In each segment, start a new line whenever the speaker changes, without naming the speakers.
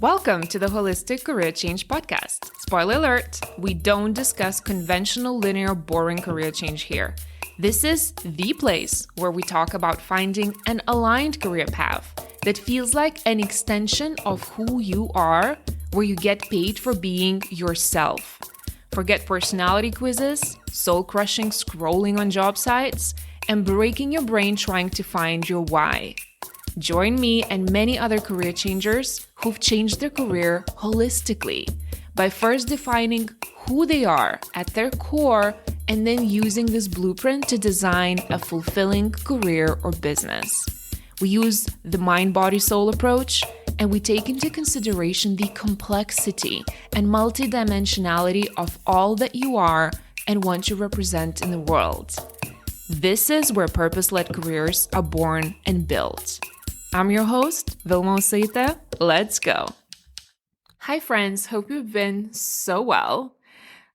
Welcome to the Holistic Career Change Podcast. Spoiler alert, we don't discuss conventional, linear, boring career change here. This is the place where we talk about finding an aligned career path that feels like an extension of who you are, where you get paid for being yourself. Forget personality quizzes, soul-crushing scrolling on job sites, and breaking your brain trying to find your why. Join me and many other career changers who've changed their career holistically by first defining who they are at their core and then using this blueprint to design a fulfilling career or business. We use the mind-body-soul approach, and we take into consideration the complexity and multidimensionality of all that you are and want to represent in the world. This is where purpose-led careers are born and built. I'm your host, Vilma Oseita. Let's go. Hi friends, hope you've been so well.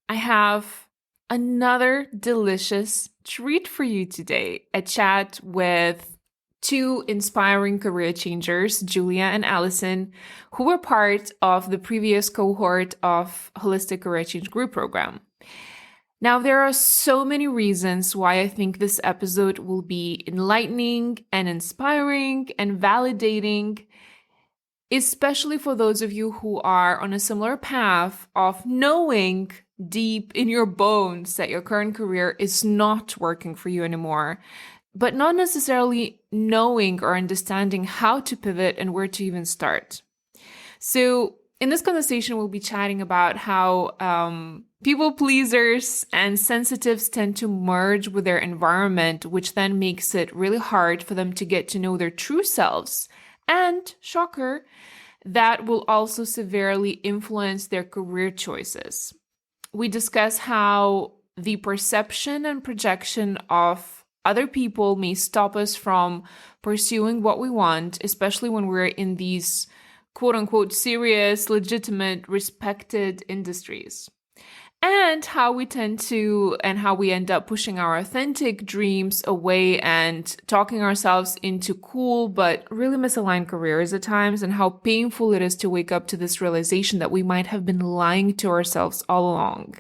I have another delicious treat for you today, a chat with two inspiring career changers, Julia and Alison, who were part of the previous cohort of Holistic Career Change Group Program. Now, there are so many reasons why I think this episode will be enlightening and inspiring and validating, especially for those of you who are on a similar path of knowing deep in your bones that your current career is not working for you anymore, but not necessarily knowing or understanding how to pivot and where to even start. So in this conversation, we'll be chatting about how people pleasers and sensitives tend to merge with their environment, which then makes it really hard for them to get to know their true selves. And, shocker, that will also severely influence their career choices. We discuss how the perception and projection of other people may stop us from pursuing what we want, especially when we're in these quote-unquote serious, legitimate, respected industries. And how we how we end up pushing our authentic dreams away and talking ourselves into cool but really misaligned careers at times, and how painful it is to wake up to this realization that we might have been lying to ourselves all along.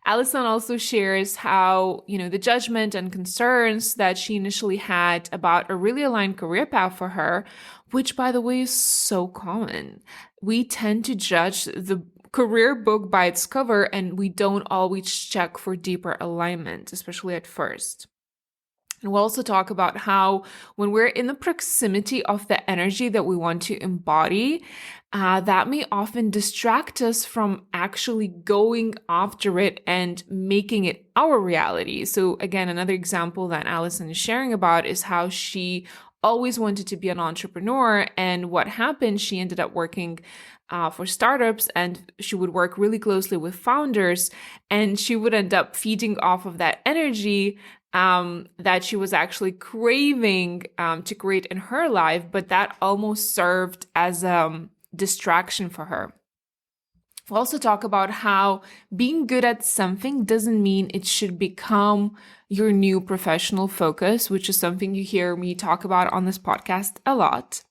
Alison also shares how, the judgment and concerns that she initially had about a really aligned career path for her, which, by the way, is so common. We tend to judge the career book by its cover, and we don't always check for deeper alignment, especially at first. And we'll also talk about how when we're in the proximity of the energy that we want to embody, that may often distract us from actually going after it and making it our reality. So again, another example that Alison is sharing about is how she always wanted to be an entrepreneur, and what happened, she ended up working for startups, and she would work really closely with founders, and she would end up feeding off of that energy that she was actually craving to create in her life, but that almost served as a distraction for her. We'll also talk about how being good at something doesn't mean it should become your new professional focus, which is something you hear me talk about on this podcast a lot.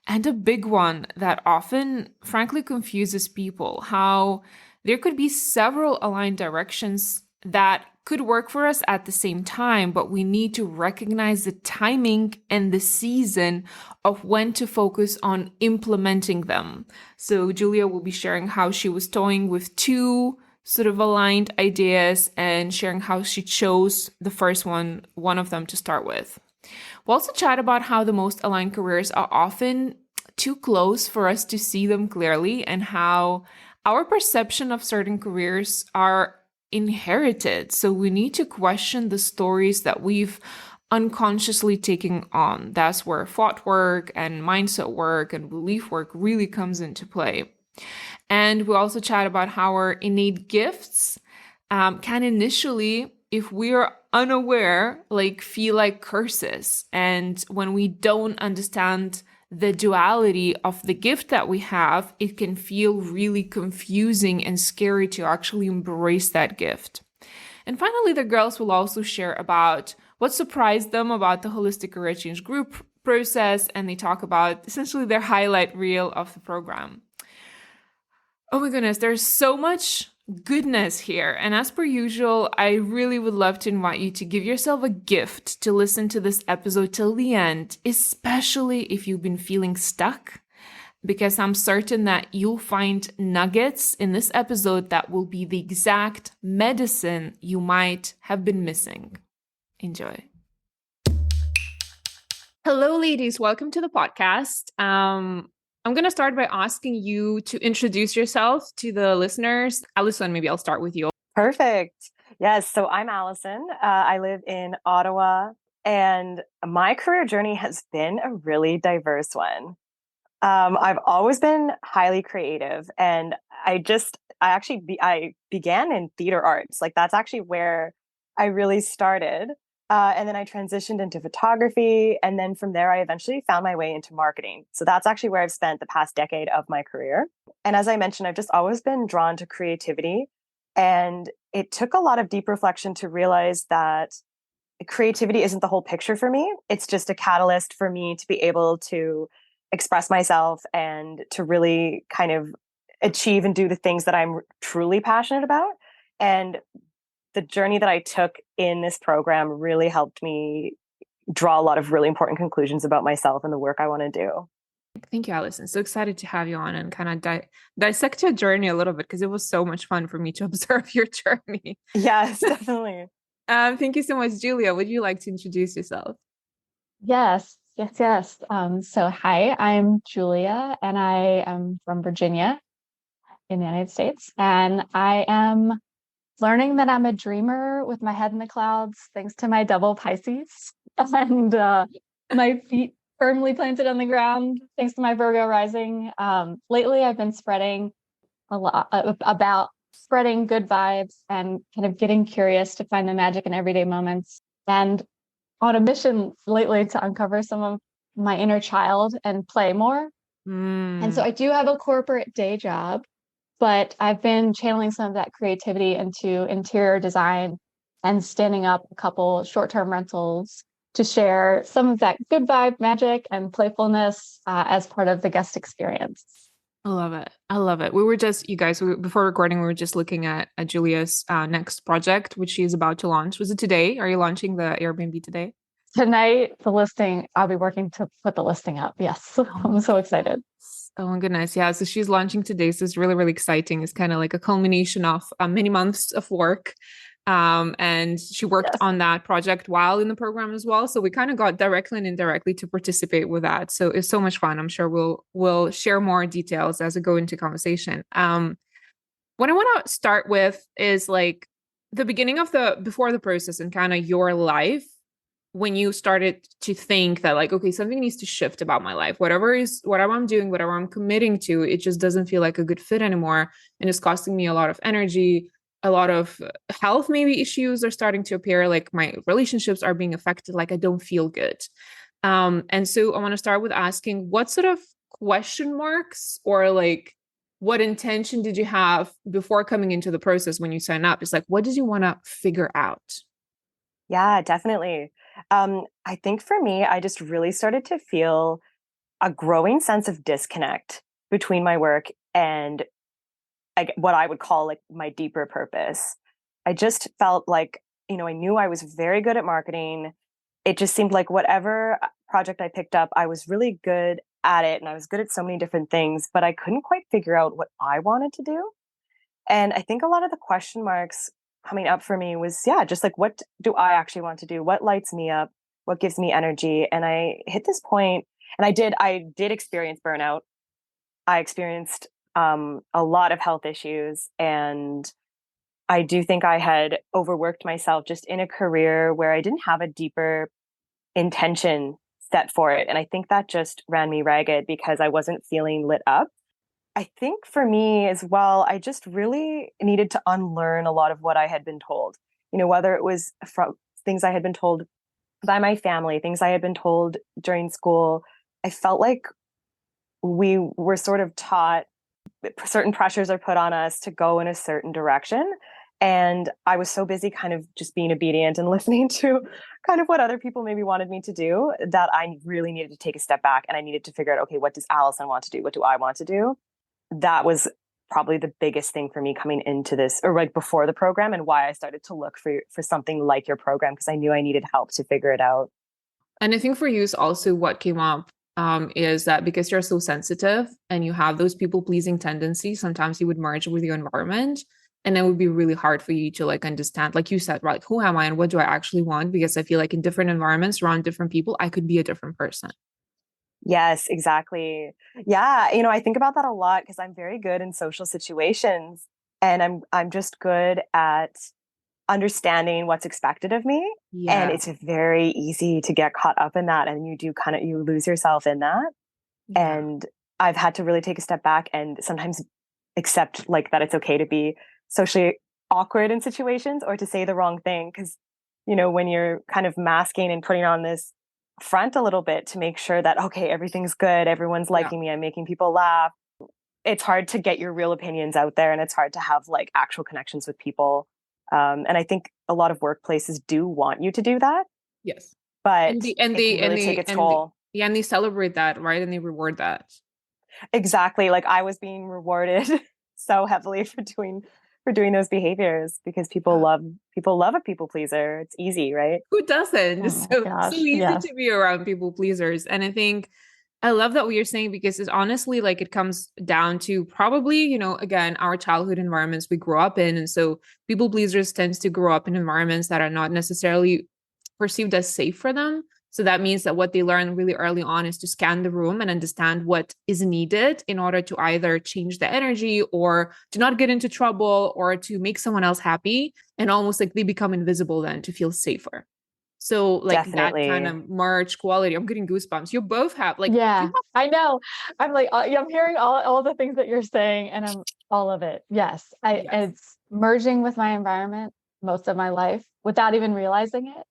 And a big one that often, frankly, confuses people, how there could be several aligned directions that could work for us at the same time, but we need to recognize the timing and the season of when to focus on implementing them. So Julia will be sharing how she was toying with two sort of aligned ideas and sharing how she chose the first one of them to start with. We'll also chat about how the most aligned careers are often too close for us to see them clearly, and how our perception of certain careers are inherited. So we need to question the stories that we've unconsciously taken on. That's where thought work and mindset work and belief work really comes into play. And we'll also chat about how our innate gifts can initially, if we are unaware, feel like curses. And when we don't understand the duality of the gift that we have, it can feel really confusing and scary to actually embrace that gift. And finally, the girls will also share about what surprised them about the Holistic Career Change Group process, and they talk about essentially their highlight reel of the program. Oh my goodness, there's so much goodness here. And as per usual, I really would love to invite you to give yourself a gift to listen to this episode till the end, especially if you've been feeling stuck, because I'm certain that you'll find nuggets in this episode that will be the exact medicine you might have been missing. Enjoy. Hello, ladies. Welcome to the podcast. I'm going to start by asking you to introduce yourself to the listeners. Alison, maybe I'll start with you.
Perfect. Yes. So I'm Alison. I live in Ottawa, and my career journey has been a really diverse one. I've always been highly creative, and I began in theater arts. Like that's actually where I really started. And then I transitioned into photography. And then from there, I eventually found my way into marketing. So that's actually where I've spent the past decade of my career. And as I mentioned, I've just always been drawn to creativity. And it took a lot of deep reflection to realize that creativity isn't the whole picture for me. It's just a catalyst for me to be able to express myself and to really kind of achieve and do the things that I'm truly passionate about. And the journey that I took in this program really helped me draw a lot of really important conclusions about myself and the work I want to do.
Thank you, Alison. So excited to have you on and kind of dissect your journey a little bit because it was so much fun for me to observe your journey.
Yes, definitely.
Thank you so much, Julia. Would you like to introduce yourself?
Yes. So hi, I'm Julia, and I am from Virginia in the United States, and I am learning that I'm a dreamer with my head in the clouds, thanks to my double Pisces, and my feet firmly planted on the ground, thanks to my Virgo rising. Lately, I've been spreading a lot about spreading good vibes and kind of getting curious to find the magic in everyday moments. And on a mission lately to uncover some of my inner child and play more. And so I do have a corporate day job, but I've been channeling some of that creativity into interior design and standing up a couple short-term rentals to share some of that good vibe magic and playfulness as part of the guest experience.
I love it. I love it. We were just, you guys, before recording, we were just looking at Julia's next project, which she is about to launch. Was it today? Are you launching the Airbnb today?
Tonight, I'll be working to put the listing up. Yes, I'm so excited.
Oh my goodness. Yeah. So she's launching today. So it's really, really exciting. It's kind of like a culmination of many months of work. And she worked on that project while in the program as well. So we kind of got directly and indirectly to participate with that. So it's so much fun. I'm sure we'll share more details as we go into conversation. What I want to start with is like the beginning of before the process and kind of your life when you started to think that like, okay, something needs to shift about my life, whatever I'm doing, whatever I'm committing to, it just doesn't feel like a good fit anymore. And it's costing me a lot of energy, a lot of health, maybe issues are starting to appear, like my relationships are being affected, like I don't feel good. And so I want to start with asking what sort of question marks or like what intention did you have before coming into the process when you sign up? It's like, what did you want to figure out?
Yeah, definitely. I think for me, I just really started to feel a growing sense of disconnect between my work and what I would call like my deeper purpose. I just felt like, I knew I was very good at marketing. It just seemed like whatever project I picked up, I was really good at it and I was good at so many different things, but I couldn't quite figure out what I wanted to do. And I think a lot of the question marks coming up for me was, yeah, just like, what do I actually want to do? What lights me up? What gives me energy? And I hit this point, and I did experience burnout. I experienced a lot of health issues, and I do think I had overworked myself just in a career where I didn't have a deeper intention set for it. And I think that just ran me ragged because I wasn't feeling lit up. I think for me as well, I just really needed to unlearn a lot of what I had been told, whether it was from things I had been told by my family, things I had been told during school. I felt like we were sort of taught certain pressures are put on us to go in a certain direction. And I was so busy kind of just being obedient and listening to kind of what other people maybe wanted me to do that I really needed to take a step back and I needed to figure out, okay, what does Alison want to do? What do I want to do? That was probably the biggest thing for me coming into this, or like before the program, and why I started to look for something like your program, because I knew I needed help to figure it out.
And I think for you is also what came up is that because you're so sensitive and you have those people pleasing tendencies, sometimes you would merge with your environment. And it would be really hard for you to like understand, like you said, right? Like, who am I and what do I actually want? Because I feel like in different environments around different people, I could be a different person.
Yes, exactly. Yeah, I think about that a lot because I'm very good in social situations, and I'm just good at understanding what's expected of me. And
Yeah.
it's very easy to get caught up in that, and you lose yourself in that.
Yeah.
And I've had to really take a step back and sometimes accept like that it's okay to be socially awkward in situations or to say the wrong thing, because when you're kind of masking and putting on this front a little bit to make sure that okay, everything's good, everyone's
Yeah.
liking me, I'm making people laugh, it's hard to get your real opinions out there, and it's hard to have like actual connections with people. And I think a lot of workplaces do want you to do that,
Yes.
but
And the and
it can
the and
really take
the
its
and the
toll.
yeah, and they celebrate that, right? And they reward that.
Exactly. Like I was being rewarded so heavily for doing those behaviors because people love a people pleaser. It's easy, right?
Who doesn't?
Oh
It's
my
so
gosh.
easy
Yes.
to be around people pleasers. And I think I love that what you're saying because it's honestly like it comes down to probably, again, our childhood environments we grew up in. And so people pleasers tends to grow up in environments that are not necessarily perceived as safe for them. So that means that what they learn really early on is to scan the room and understand what is needed in order to either change the energy or to not get into trouble or to make someone else happy. And almost like they become invisible then to feel safer. So like that kind
Definitely.
of merge quality, I'm getting goosebumps. You both have like, do
Yeah,
you have,
I know. I'm like, I'm hearing all the things that you're saying, and I'm all of it. Yes,
yes.
it's merging with my environment most of my life without even realizing it.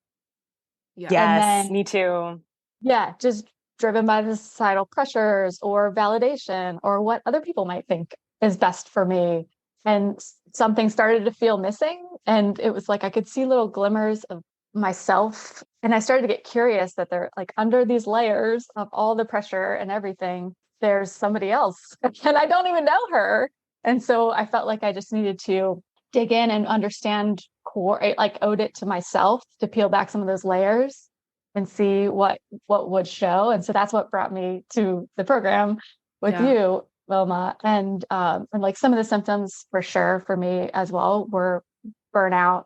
Yeah.
And
Yes,
then,
me too.
yeah, just driven by the societal pressures or validation or what other people might think is best for me. And something started to feel missing. And it was like I could see little glimmers of myself. And I started to get curious that they're like under these layers of all the pressure and everything, there's somebody else. And I don't even know her. And so I felt like I just needed to dig in and understand core, like owed it to myself to peel back some of those layers and see what would show. And so that's what brought me to the program with
Yeah.
you, Wilma. And like some of the symptoms for sure for me as well were burnout.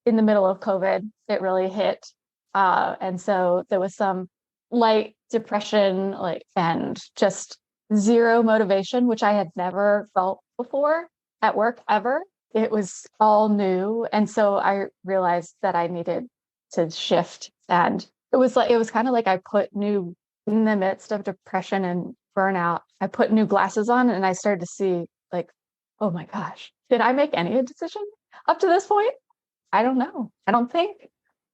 In the middle of COVID, it really hit. And so there was some light depression, like, and just zero motivation, which I had never felt before at work ever. It was all new. And so I realized that I needed to shift. And it was kind of like I put new in the midst of depression and burnout, I put new glasses on and I started to see like, oh my gosh, did I make any decision up to this point? I don't know. I don't think.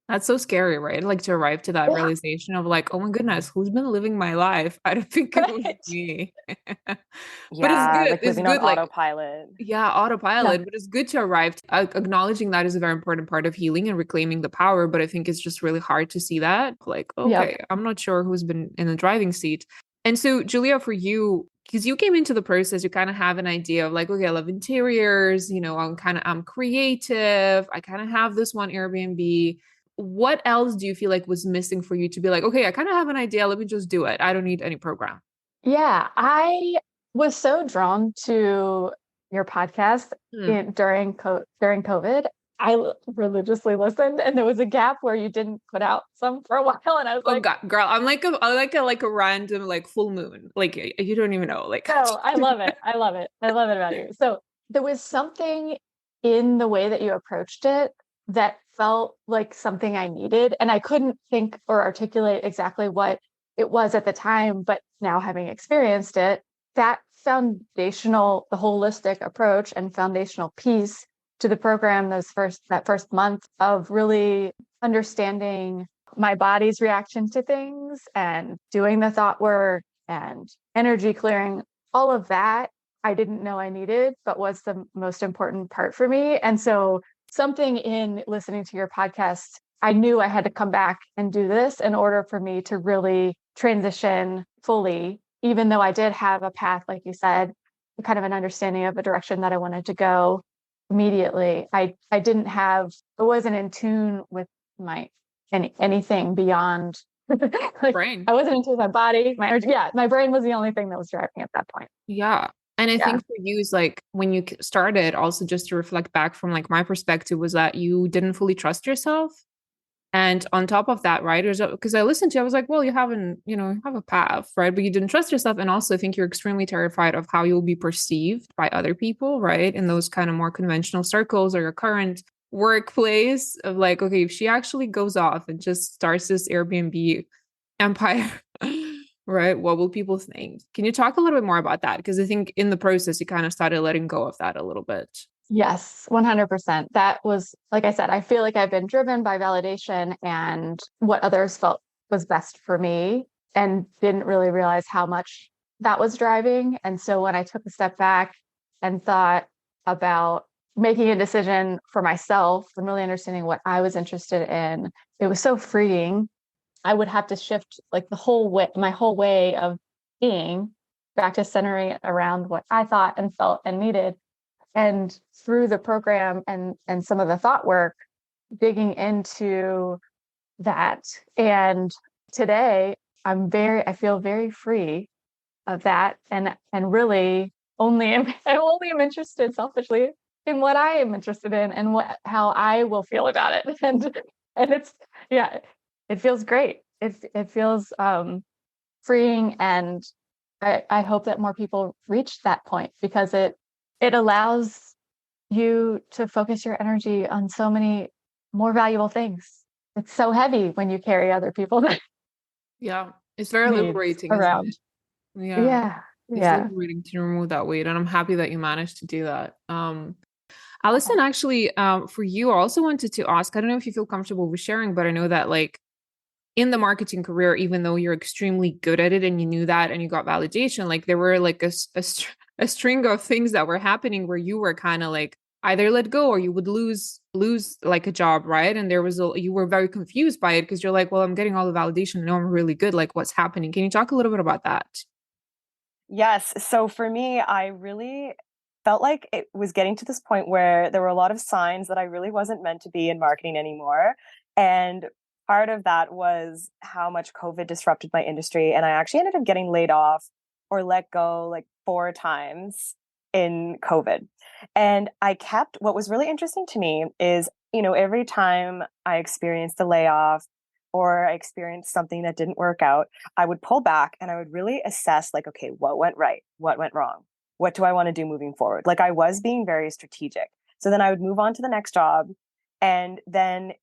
That's so scary, right? Like to arrive to that
Yeah.
realization of like, oh my goodness, who's been living my life? I don't think it was
Right.
me. But it's
Yeah,
good.
like
It's
living on
good. Like,
autopilot.
yeah,
Yeah.
autopilot, but it's good to arrive. Acknowledging that is a very important part of healing and reclaiming the power. But I think it's just really hard to see that. Like,
Yep.
okay, I'm not sure who's been in the driving seat. And so, Julia, for you, because you came into the process, you kind of have an idea of like, okay, I love interiors, I'm creative. I kind of have this one Airbnb. What else do you feel like was missing for you to be like, okay, I kind of have an idea. Let me just do it. I don't need any program.
Yeah. I was so drawn to your podcast
Hmm.
during COVID. Religiously listened, and there was a gap where you didn't put out some for a while, and I was
Oh
like,
God, girl, I'm like a random like full moon. Like you don't even know. Like
no, I love it. I love it. I love it about you. So there was something in the way that you approached it that felt like something I needed. And I couldn't think or articulate exactly what it was at the time, but now having experienced it, that the holistic approach and foundational piece to the program, that first month of really understanding my body's reaction to things and doing the thought work and energy clearing, all of that I didn't know I needed, but was the most important part for me. And so, something in listening to your podcast, I knew I had to come back and do this in order for me to really transition fully, even though I did have a path, like you said, kind of an understanding of a direction that I wanted to go immediately. I wasn't in tune with my anything beyond like
Brain.
I wasn't in tune with my body, my energy. Yeah, my brain was the only thing that was driving at that point.
Yeah. And I
Yeah.
think for you is like when you started, also just to reflect back from like my perspective, was that you didn't fully trust yourself. And on top of that, right, because I listened to you, I was like, well, you have a path, right? But you didn't trust yourself. And also, I think you're extremely terrified of how you'll be perceived by other people, right? In those kind of more conventional circles or your current workplace of like, okay, if she actually goes off and just starts this Airbnb empire, right? What will people think? Can you talk a little bit more about that? Because I think in the process, you kind of started letting go of that a little bit.
Yes, 100%. That was, like I said, I feel like I've been driven by validation and what others felt was best for me and didn't really realize how much that was driving. And so when I took a step back and thought about making a decision for myself and really understanding what I was interested in, it was so freeing. I would have to shift like my whole way of being back to centering it around what I thought and felt and needed. And through the program and some of the thought work, digging into that. And today I feel very free of that and really I only am interested selfishly in what I am interested in and how I will feel about it. And it's yeah, it feels great. It feels freeing, and I hope that more people reach that point because it allows you to focus your energy on so many more valuable things. It's so heavy when you carry other people's
Yeah. It's very
needs
liberating, isn't
around.
it? Yeah.
Yeah.
It's
Yeah.
liberating to remove that weight, and I'm happy that you managed to do that. Alison, actually, for you, I also wanted to ask, I don't know if you feel comfortable with sharing, but I know that like in the marketing career, even though you're extremely good at it and you knew that and you got validation, like there were like a string of things that were happening where you were kind of like either let go or you would lose like a job, right? And you were very confused by it because you're like, well, I'm getting all the validation. I know I'm really good. Like, what's happening? Can you talk a little bit about that?
Yes. So for me, I really felt like it was getting to this point where there were a lot of signs that I really wasn't meant to be in marketing anymore. And part of that was how much COVID disrupted my industry. And I actually ended up getting laid off or let go like 4 times in COVID. And what was really interesting to me is, every time I experienced a layoff or I experienced something that didn't work out, I would pull back and I would really assess, like, okay, what went right? What went wrong? What do I want to do moving forward? Like, I was being very strategic. So then I would move on to the next job, and then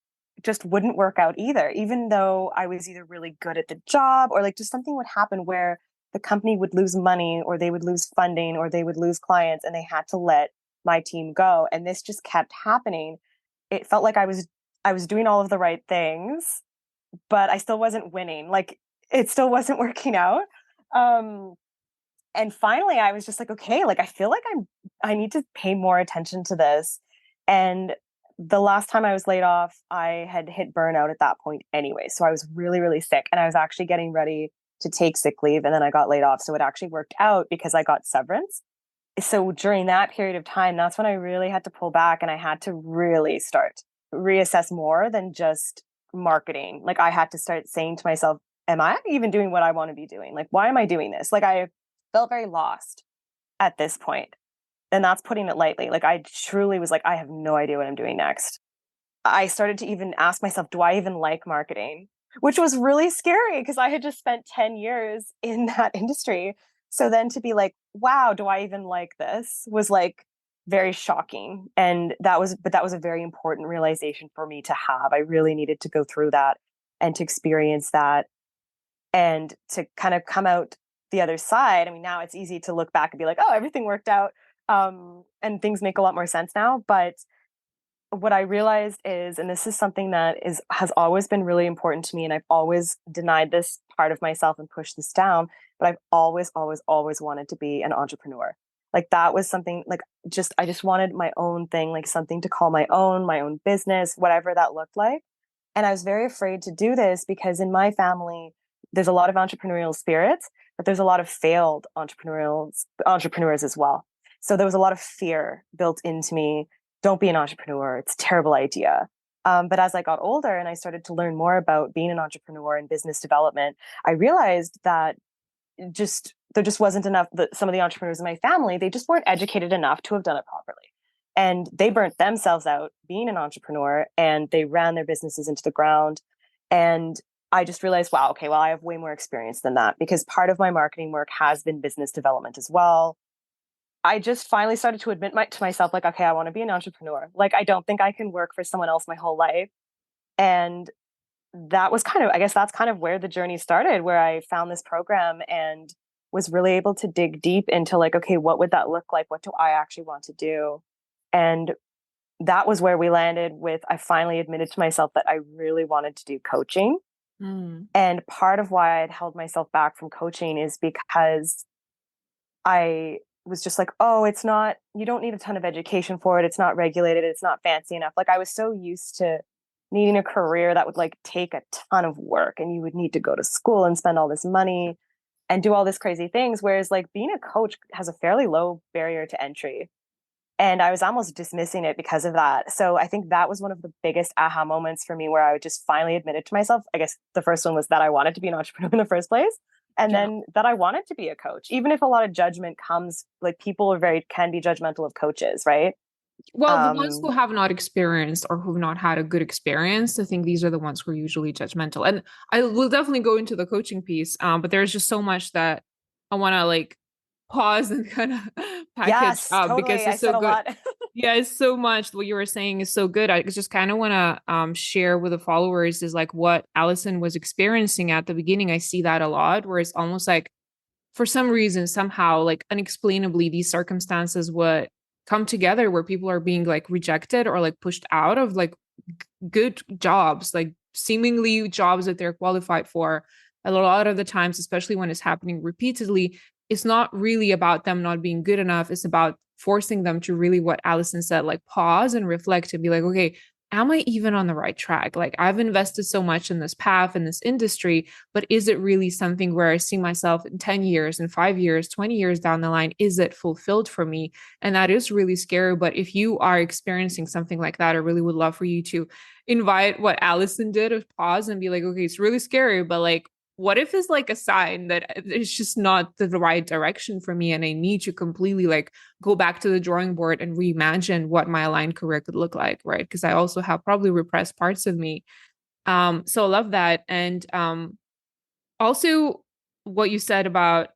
just wouldn't work out either, even though I was either really good at the job or like just something would happen where the company would lose money or they would lose funding or they would lose clients and they had to let my team go. And this just kept happening. It felt like I was doing all of the right things, but I still wasn't winning. Like, it still wasn't working out. Um, and finally I was just like, okay, like I feel like I need to pay more attention to this. And the last time I was laid off, I had hit burnout at that point anyway. So I was really, really sick and I was actually getting ready to take sick leave and then I got laid off. So it actually worked out because I got severance. So during that period of time, that's when I really had to pull back and I had to really start reassess more than just marketing. Like, I had to start saying to myself, am I even doing what I want to be doing? Like, why am I doing this? Like, I felt very lost at this point. And that's putting it lightly. Like, I truly was like, I have no idea what I'm doing next. I started to even ask myself, do I even like marketing? Which was really scary because I had just spent 10 years in that industry. So then to be like, wow, do I even like this was like very shocking. And that was a very important realization for me to have. I really needed to go through that and to experience that and to kind of come out the other side. I mean, now it's easy to look back and be like, oh, everything worked out. And things make a lot more sense now. But what I realized is, and this is something that has always been really important to me, and I've always denied this part of myself and pushed this down, but I've always, always, always wanted to be an entrepreneur. Like, that was something like I just wanted my own thing, like something to call my own business, whatever that looked like. And I was very afraid to do this because in my family, there's a lot of entrepreneurial spirits, but there's a lot of failed entrepreneurs as well. So there was a lot of fear built into me. Don't be an entrepreneur. It's a terrible idea. But as I got older and I started to learn more about being an entrepreneur and business development, I realized that there just wasn't enough. Some of the entrepreneurs in my family, they just weren't educated enough to have done it properly. And they burnt themselves out being an entrepreneur, and they ran their businesses into the ground. And I just realized, wow, okay, well, I have way more experience than that, because part of my marketing work has been business development as well. I just finally started to admit to myself, like, okay, I want to be an entrepreneur. Like, I don't think I can work for someone else my whole life. And that was kind of, I guess that's kind of where the journey started, where I found this program and was really able to dig deep into, like, okay, what would that look like? What do I actually want to do? And that was where we landed with, I finally admitted to myself that I really wanted to do coaching. And part of why I'd held myself back from coaching is because I was just like, oh, it's not, you don't need a ton of education for it. It's not regulated. It's not fancy enough. Like, I was so used to needing a career that would like take a ton of work, and you would need to go to school and spend all this money and do all this crazy things. Whereas like being a coach has a fairly low barrier to entry. And I was almost dismissing it because of that. So I think that was one of the biggest aha moments for me, where I just finally admitted to myself, I guess the first one was that I wanted to be an entrepreneur in the first place. And then that I wanted to be a coach, even if a lot of judgment comes, like people can be judgmental of coaches, right?
Well, the ones who have not experienced or who've not had a good experience, I think these are the ones who are usually judgmental. And I will definitely go into the coaching piece, but there's just so much that I want to like pause and kind of package
Yes,
up because
totally. I
it's so
said a
good.
lot.
Yeah, it's so much. What you were saying is so good. I just kind of want to share with the followers is like what Alison was experiencing at the beginning. I see that a lot, where it's almost like for some reason, somehow, like unexplainably, these circumstances would come together where people are being like rejected or like pushed out of like good jobs, like seemingly jobs that they're qualified for. A lot of the times, especially when it's happening repeatedly, it's not really about them not being good enough. It's about forcing them to really, what Alison said, like pause and reflect and be like, okay, am I even on the right track? Like, I've invested so much in this path, in this industry, but is it really something where I see myself in 10 years, in 5 years, 20 years down the line? Is it fulfilled for me? And that is really scary. But if you are experiencing something like that, I really would love for you to invite what Alison did, of pause and be like, okay, it's really scary, but like, what if it's like a sign that it's just not the right direction for me, and I need to completely like go back to the drawing board and reimagine what my aligned career could look like, right? Because I also have probably repressed parts of me. So I love that. And also what you said about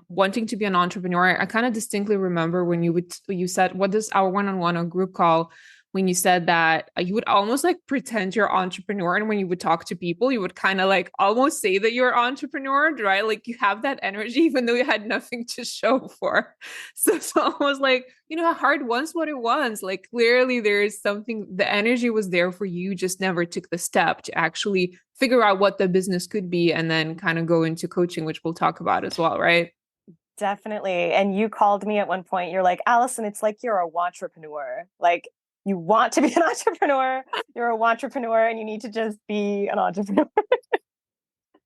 wanting to be an entrepreneur, I kind of distinctly remember when you said, what is our one-on-one or group call, when you said that you would almost like pretend you're an entrepreneur, and when you would talk to people you would kind of like almost say that you're an entrepreneur, right? Like you have that energy even though you had nothing to show for. So it's almost like, heart wants what it wants. Like clearly there is something, the energy was there for you, just never took the step to actually figure out what the business could be and then kind of go into coaching, which we'll talk about as well, right?
Definitely. And you called me at one point. You're like, Alison, it's like you're a wantrepreneur. Like, you want to be an entrepreneur, you're a wantrepreneur, and you need to just be an entrepreneur.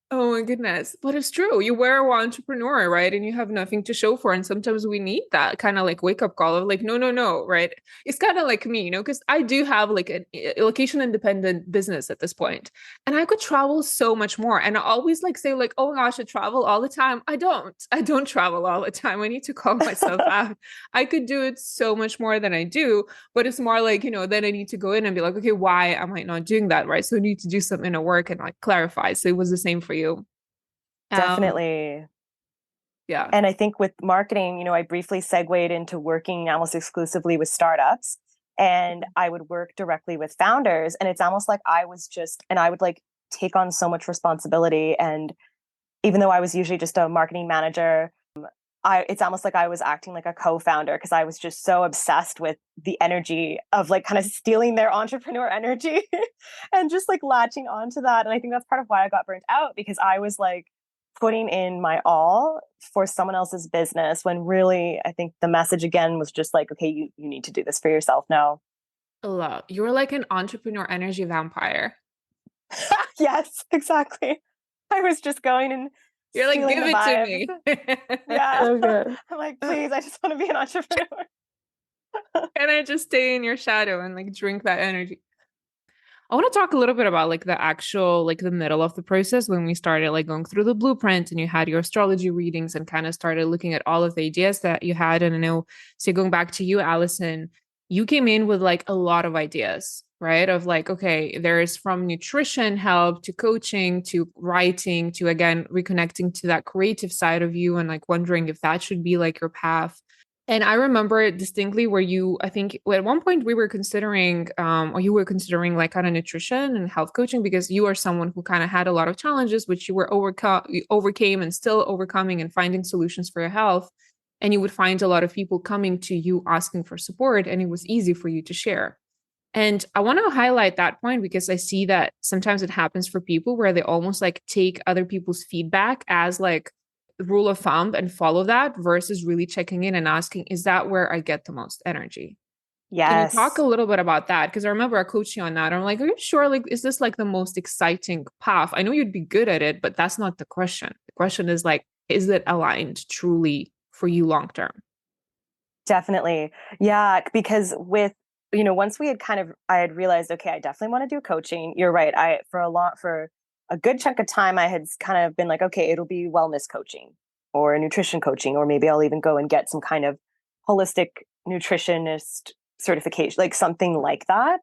Oh my goodness. But it's true. You were an entrepreneur, right? And you have nothing to show for. And sometimes we need that kind of like wake up call of like, no, no, no, right? It's kind of like me, because I do have like a location independent business at this point. And I could travel so much more. And I always like say like, oh my gosh, I travel all the time. I don't. I don't travel all the time. I need to call myself out. I could do it so much more than I do. But it's more like, then I need to go in and be like, okay, why am I not doing that? Right. So I need to do some inner work and like clarify. So it was the same for you.
Definitely.
Yeah.
And I think with marketing, I briefly segued into working almost exclusively with startups, and I would work directly with founders. And it's almost like I would like take on so much responsibility. And even though I was usually just a marketing manager, it's almost like I was acting like a co-founder, because I was just so obsessed with the energy of like kind of stealing their entrepreneur energy and just like latching onto that. And I think that's part of why I got burnt out, because I was like putting in my all for someone else's business, when really I think the message again was just like, okay, you need to do this for yourself now.
A lot. You're like an entrepreneur energy vampire.
Yes, exactly. I was just going and
You're like,
feeling
give
the
it to
vibes.
me.
Yeah.
So good.
I'm like, please, I just want to be an entrepreneur.
Can I just stay in your shadow and like drink that energy? I want to talk a little bit about like the actual, like the middle of the process when we started like going through the blueprint and you had your astrology readings and kind of started looking at all of the ideas that you had. And I know, so going back to you, Alison, you came in with like a lot of ideas, right? Of like, okay, there's from nutrition help to coaching to writing to again, reconnecting to that creative side of you and like wondering if that should be like your path. And I remember it distinctly where you, I think at one point we were considering, or you were considering like kind of nutrition and health coaching because you are someone who kind of had a lot of challenges, which you were overcame and still overcoming and finding solutions for your health. And you would find a lot of people coming to you asking for support, and it was easy for you to share. And I want to highlight that point because I see that sometimes it happens for people where they almost like take other people's feedback as like rule of thumb and follow that versus really checking in and asking, is that where I get the most energy? Can you talk a
Yes,
little bit about that? Because I remember I coached you on that. I'm like, are you sure? Like, is this like the most exciting path? I know you'd be good at it, but that's not the question. The question is like, is it aligned truly for you long term?
definitely. Yeah, because with, once we had I had realized, okay, I definitely want to do coaching. You're right. For a good chunk of time, I had kind of been like, okay, it'll be wellness coaching or nutrition coaching, or maybe I'll even go and get some kind of holistic nutritionist certification, like something like that.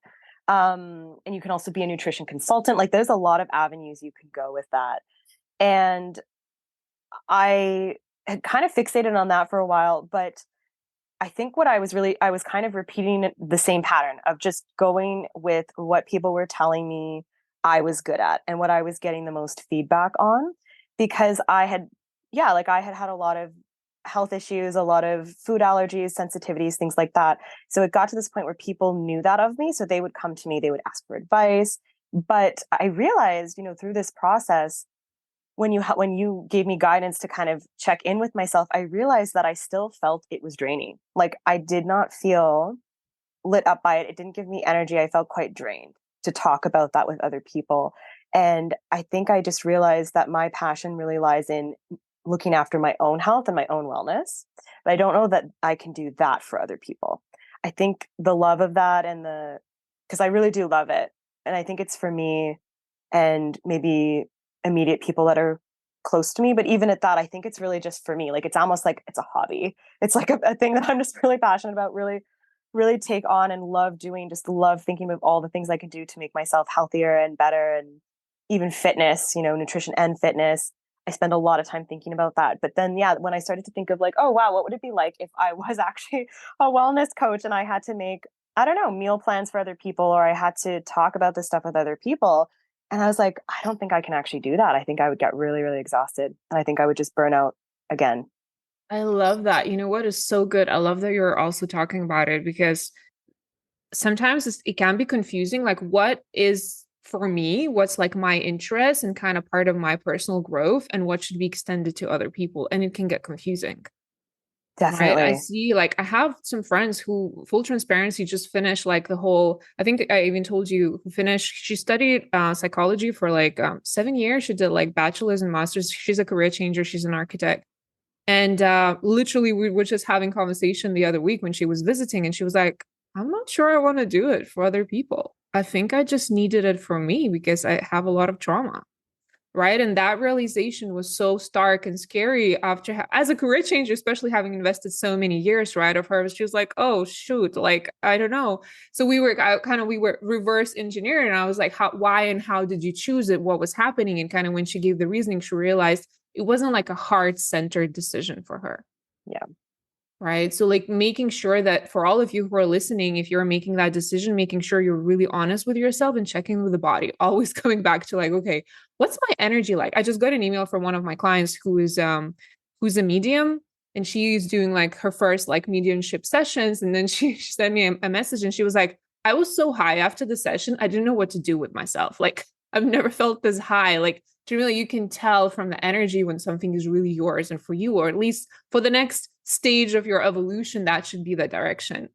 And you can also be a nutrition consultant. Like there's a lot of avenues you could go with that. And I had kind of fixated on that for a while, but I think I was kind of repeating the same pattern of just going with what people were telling me I was good at and what I was getting the most feedback on because I had had a lot of health issues, a lot of food allergies, sensitivities, things like that. So it got to this point where people knew that of me. So they would come to me, they would ask for advice. But I realized, through this process, when you gave me guidance to kind of check in with myself, I realized that I still felt it was draining. Like I did not feel lit up by it. It didn't give me energy. I felt quite drained to talk about that with other people. And I think I just realized that my passion really lies in looking after my own health and my own wellness. But I don't know that I can do that for other people. I think the love of that because I really do love it. And I think it's for me and maybe immediate people that are close to me. But even at that, I think it's really just for me. Like it's almost like it's a hobby. It's like a thing that I'm just really passionate about, really, really take on and love doing, just love thinking of all the things I can do to make myself healthier and better. And even fitness, nutrition and fitness. I spend a lot of time thinking about that. But then, yeah, when I started to think of like, oh, wow, what would it be like if I was actually a wellness coach and I had to make, I don't know, meal plans for other people, or I had to talk about this stuff with other people. And I was like, I don't think I can actually do that. I think I would get really, really exhausted. And I think I would just burn out again.
I love that. You know what is so good? I love that you're also talking about it because sometimes it can be confusing. Like, what is for me, what's like my interest and kind of part of my personal growth, and what should be extended to other people? And it can get confusing. Right. I
Definitely.
see, like, I have some friends who, full transparency, just finished like the whole, I think I even told you, who finished, she studied psychology for like 7 years. She did like bachelor's and master's. She's a career changer. She's an architect. And literally, we were just having conversation the other week when she was visiting, and she was like, I'm not sure I want to do it for other people. I think I just needed it for me because I have a lot of trauma. Right. And that realization was so stark and scary after, as a career changer, especially having invested so many years, right, of her. She was like, oh, shoot, like, I don't know. So we were reverse engineering. And I was like, why and how did you choose it? What was happening? And kind of when she gave the reasoning, she realized it wasn't like a heart centered decision for her.
Yeah.
Right. So, like, making sure that for all of you who are listening, if you're making that decision, making sure you're really honest with yourself and checking with the body, always coming back to like, okay, what's my energy like? I just got an email from one of my clients who's a medium, and she's doing like her first like mediumship sessions. And then she sent me a message and she was like, I was so high after the session. I didn't know what to do with myself. Like, I've never felt this high. Like, really, you can tell from the energy when something is really yours and for you, or at least for the next stage of your evolution, that should be the direction.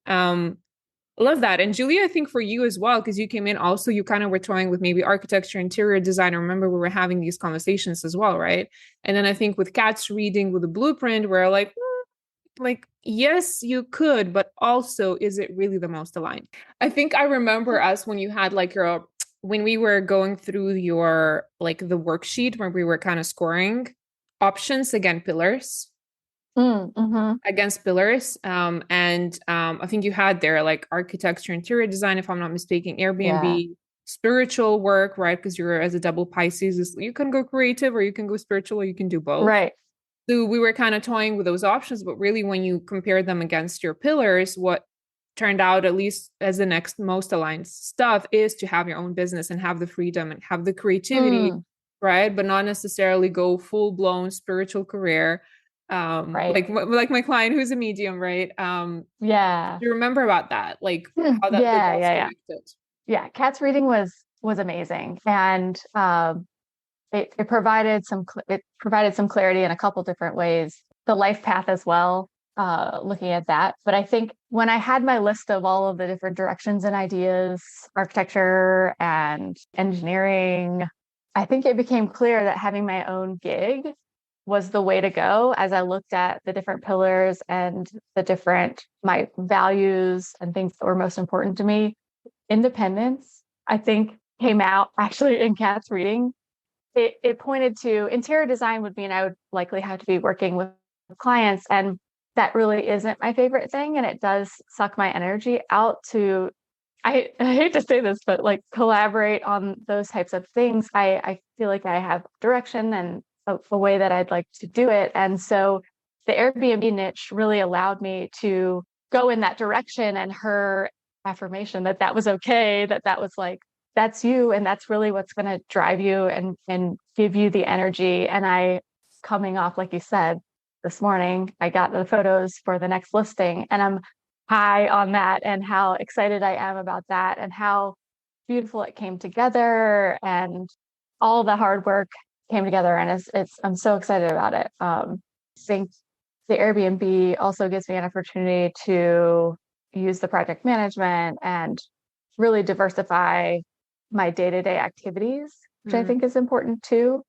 I love that. And Julia, I think for you as well, because you came in also, you kind of were toying with maybe architecture, interior design. I remember we were having these conversations as well, right? And then I think with Kat's reading with the blueprint, we're like, yes, you could, but also, is it really the most aligned? I think I remember us when you had like when we were going through your, like the worksheet where we were kind of scoring options against pillars. Against pillars. I think you had there like architecture, interior design, if I'm not mistaken, Airbnb, spiritual work, right? Because you're as a double Pisces, you can go creative or you can go spiritual or you can do both.
Right.
So we were kind of toying with those options, but really when you compare them against your pillars, what turned out, at least as the next most aligned stuff, is to have your own business and have the freedom and have the creativity, right? But not necessarily go full blown spiritual career.
Right.
Like my client who's a medium, right?
Yeah.
Do you remember about that? Like how the dots connected?
Yeah. Kat's reading was amazing. And it provided some clarity in a couple different ways. The life path as well, looking at that. But I think when I had my list of all of the different directions and ideas, architecture and engineering, I think it became clear that having my own gig was the way to go as I looked at the different pillars and my values and things that were most important to me. Independence, I think, came out actually in Kat's reading. It pointed to interior design would mean I would likely have to be working with clients, and that really isn't my favorite thing. And it does suck my energy out to, I hate to say this, but like collaborate on those types of things. I feel like I have direction and a way that I'd like to do it. And so the Airbnb niche really allowed me to go in that direction, and her affirmation that was okay, that was like, that's you, and that's really what's going to drive you and give you the energy. And I, coming off, like you said, this morning, I got the photos for the next listing, and I'm high on that and how excited I am about that and how beautiful it came together and all the hard work came together. And I'm so excited about it. I think the Airbnb also gives me an opportunity to use the project management and really diversify my day-to-day activities, which I think is important too.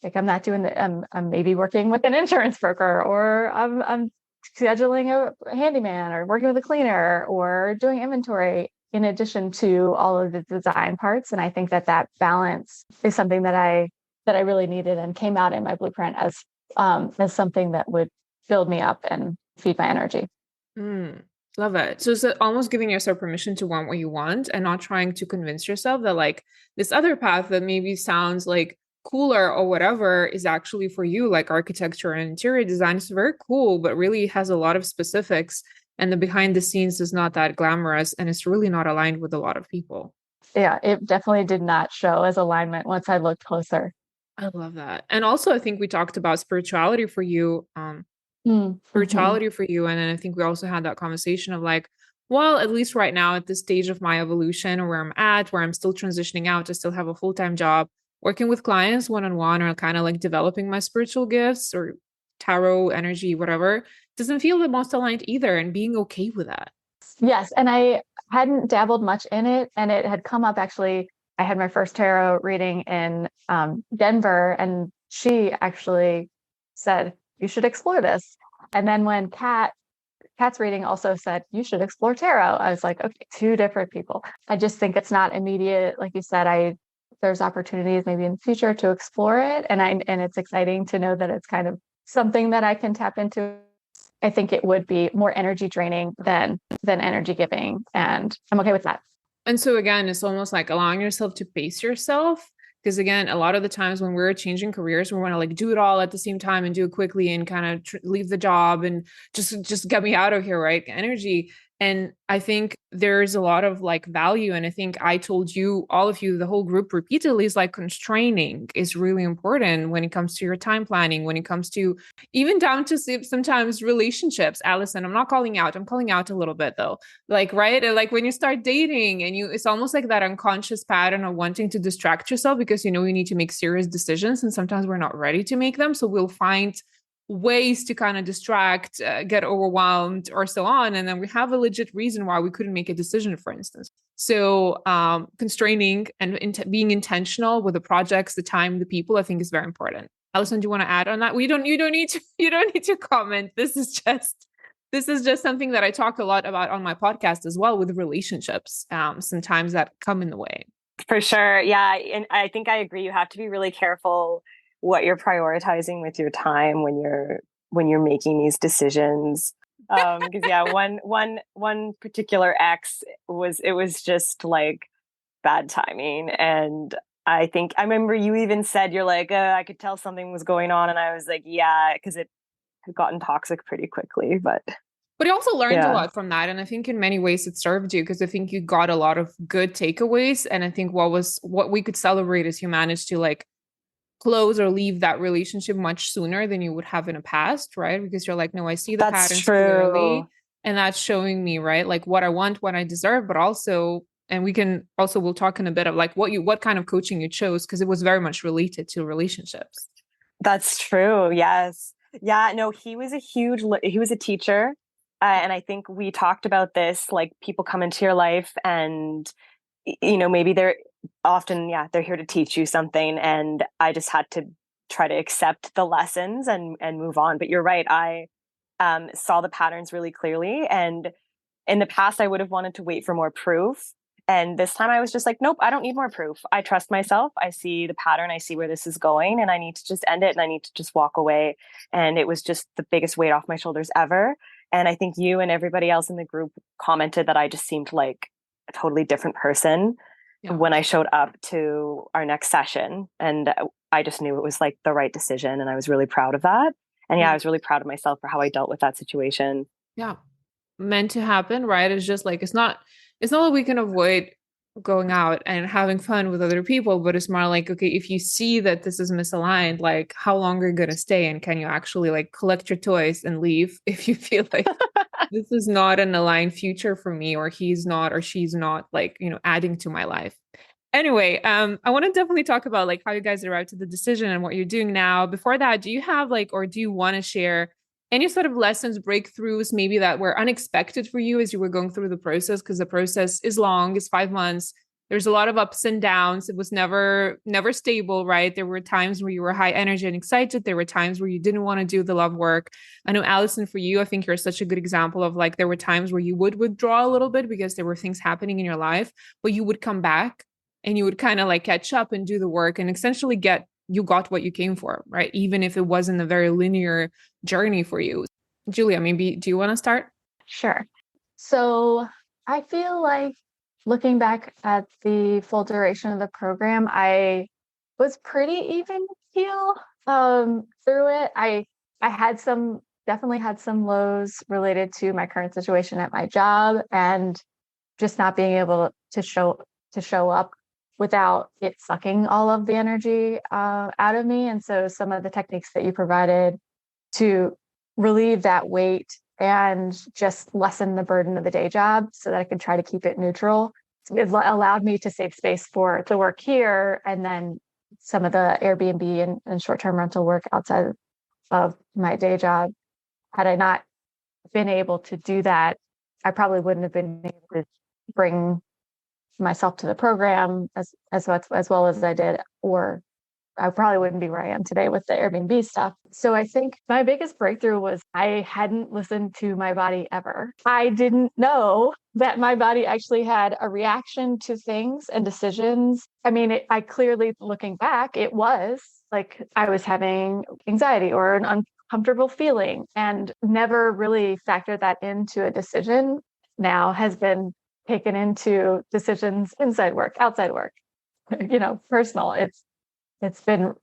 Like I'm not doing I'm maybe working with an insurance broker, or I'm scheduling a handyman, or working with a cleaner, or doing inventory in addition to all of the design parts. And I think that balance is something that I really needed and came out in my blueprint as something that would build me up and feed my energy.
Love it. So it's almost giving yourself permission to want what you want and not trying to convince yourself that like this other path that maybe sounds like cooler or whatever is actually for you, like architecture and interior design. It's very cool, but really has a lot of specifics, and the behind the scenes is not that glamorous, and it's really not aligned with a lot of people.
Yeah, it definitely did not show as alignment once I looked closer.
I love that. And also I think we talked about spirituality for you. And then I think we also had that conversation of like, well, at least right now at this stage of my evolution, or where I'm at, where I'm still transitioning out to still have a full-time job, working with clients one-on-one, or kind of like developing my spiritual gifts or tarot energy, whatever, doesn't feel the most aligned either, and being okay with that.
Yes. And I hadn't dabbled much in it, and it had come up actually. I had my first tarot reading in Denver, and she actually said, you should explore this. And then when Kat's reading also said, you should explore tarot, I was like, okay, two different people. I just think it's not immediate. Like you said, there's opportunities maybe in the future to explore it. And it's exciting to know that it's kind of something that I can tap into. I think it would be more energy draining than energy giving. And I'm okay with that.
And so again, it's almost like allowing yourself to pace yourself. Because again, a lot of the times when we're changing careers, we want to like do it all at the same time and do it quickly and kind of leave the job and just get me out of here, right? Energy. And I think there's a lot of like value. And I think I told you, all of you, the whole group repeatedly, is like constraining is really important when it comes to your time planning, when it comes to even down to sometimes relationships. Alison, I'm not calling out. I'm calling out a little bit though. Like, right. And like when you start dating and it's almost like that unconscious pattern of wanting to distract yourself because you know you need to make serious decisions. And sometimes we're not ready to make them. So we'll find ways to kind of distract, get overwhelmed, or so on. And then we have a legit reason why we couldn't make a decision, for instance. So constraining and being intentional with the projects, the time, the people, I think is very important. Alison, do you want to add on that? You don't need to comment. This is just something that I talk a lot about on my podcast as well with relationships. Sometimes that come in the way.
For sure. Yeah. And I think I agree. You have to be really careful what you're prioritizing with your time when you're making these decisions. Because one particular ex was just like bad timing. And I think I remember you even said, you're like, I could tell something was going on. And I was like, yeah, because it had gotten toxic pretty quickly. But
you also learned a lot from that. And I think in many ways it served you, because I think you got a lot of good takeaways. And I think what we could celebrate is you managed to like close or leave that relationship much sooner than you would have in the past, right? Because you're like, no, I see the patterns clearly. And that's showing me, right, like what I want, what I deserve, but also, and we'll talk in a bit of like what kind of coaching you chose, because it was very much related to relationships.
That's true. Yes. Yeah. No, he was a teacher. And I think we talked about this, like people come into your life and, maybe they're often, they're here to teach you something. And I just had to try to accept the lessons and move on. But you're right. I saw the patterns really clearly. And in the past, I would have wanted to wait for more proof. And this time I was just like, nope, I don't need more proof. I trust myself. I see the pattern. I see where this is going, and I need to just end it. And I need to just walk away. And it was just the biggest weight off my shoulders ever. And I think you and everybody else in the group commented that I just seemed like a totally different person when I showed up to our next session. And I just knew it was like the right decision. And I was really proud of that. And I was really proud of myself for how I dealt with that situation.
Yeah. Meant to happen, right? It's just like, it's not that we can avoid going out and having fun with other people, but it's more like, okay, if you see that this is misaligned, like how long are you going to stay? And can you actually like collect your toys and leave if you feel like this is not an aligned future for me, or he's not, or she's not like, adding to my life. Anyway, I want to definitely talk about like how you guys arrived at the decision and what you're doing now. Before that, do you have like, or do you want to share any sort of lessons, breakthroughs, maybe that were unexpected for you as you were going through the process? Because the process is long, it's 5 months. There's a lot of ups and downs. It was never stable, right? There were times where you were high energy and excited. There were times where you didn't want to do the love work. I know, Alison, for you, I think you're such a good example of like, there were times where you would withdraw a little bit because there were things happening in your life, but you would come back and you would kind of like catch up and do the work and essentially you got what you came for, right? Even if it wasn't a very linear journey for you. Julia, maybe do you want to start?
Sure. So I feel like looking back at the full duration of the program, I was pretty even keel through it. I definitely had some lows related to my current situation at my job and just not being able to show up without it sucking all of the energy out of me. And so some of the techniques that you provided to relieve that weight and just lessen the burden of the day job so that I could try to keep it neutral, it allowed me to save space for the work here and then some of the Airbnb and short-term rental work outside of my day job. Had I not been able to do that, I probably wouldn't have been able to bring myself to the program as well as I did, or I probably wouldn't be where I am today with the Airbnb stuff. So I think my biggest breakthrough was I hadn't listened to my body ever. I didn't know that my body actually had a reaction to things and decisions. I mean, I clearly, looking back, it was like I was having anxiety or an uncomfortable feeling and never really factored that into a decision. Now has been taken into decisions inside work, outside work, personal. It's been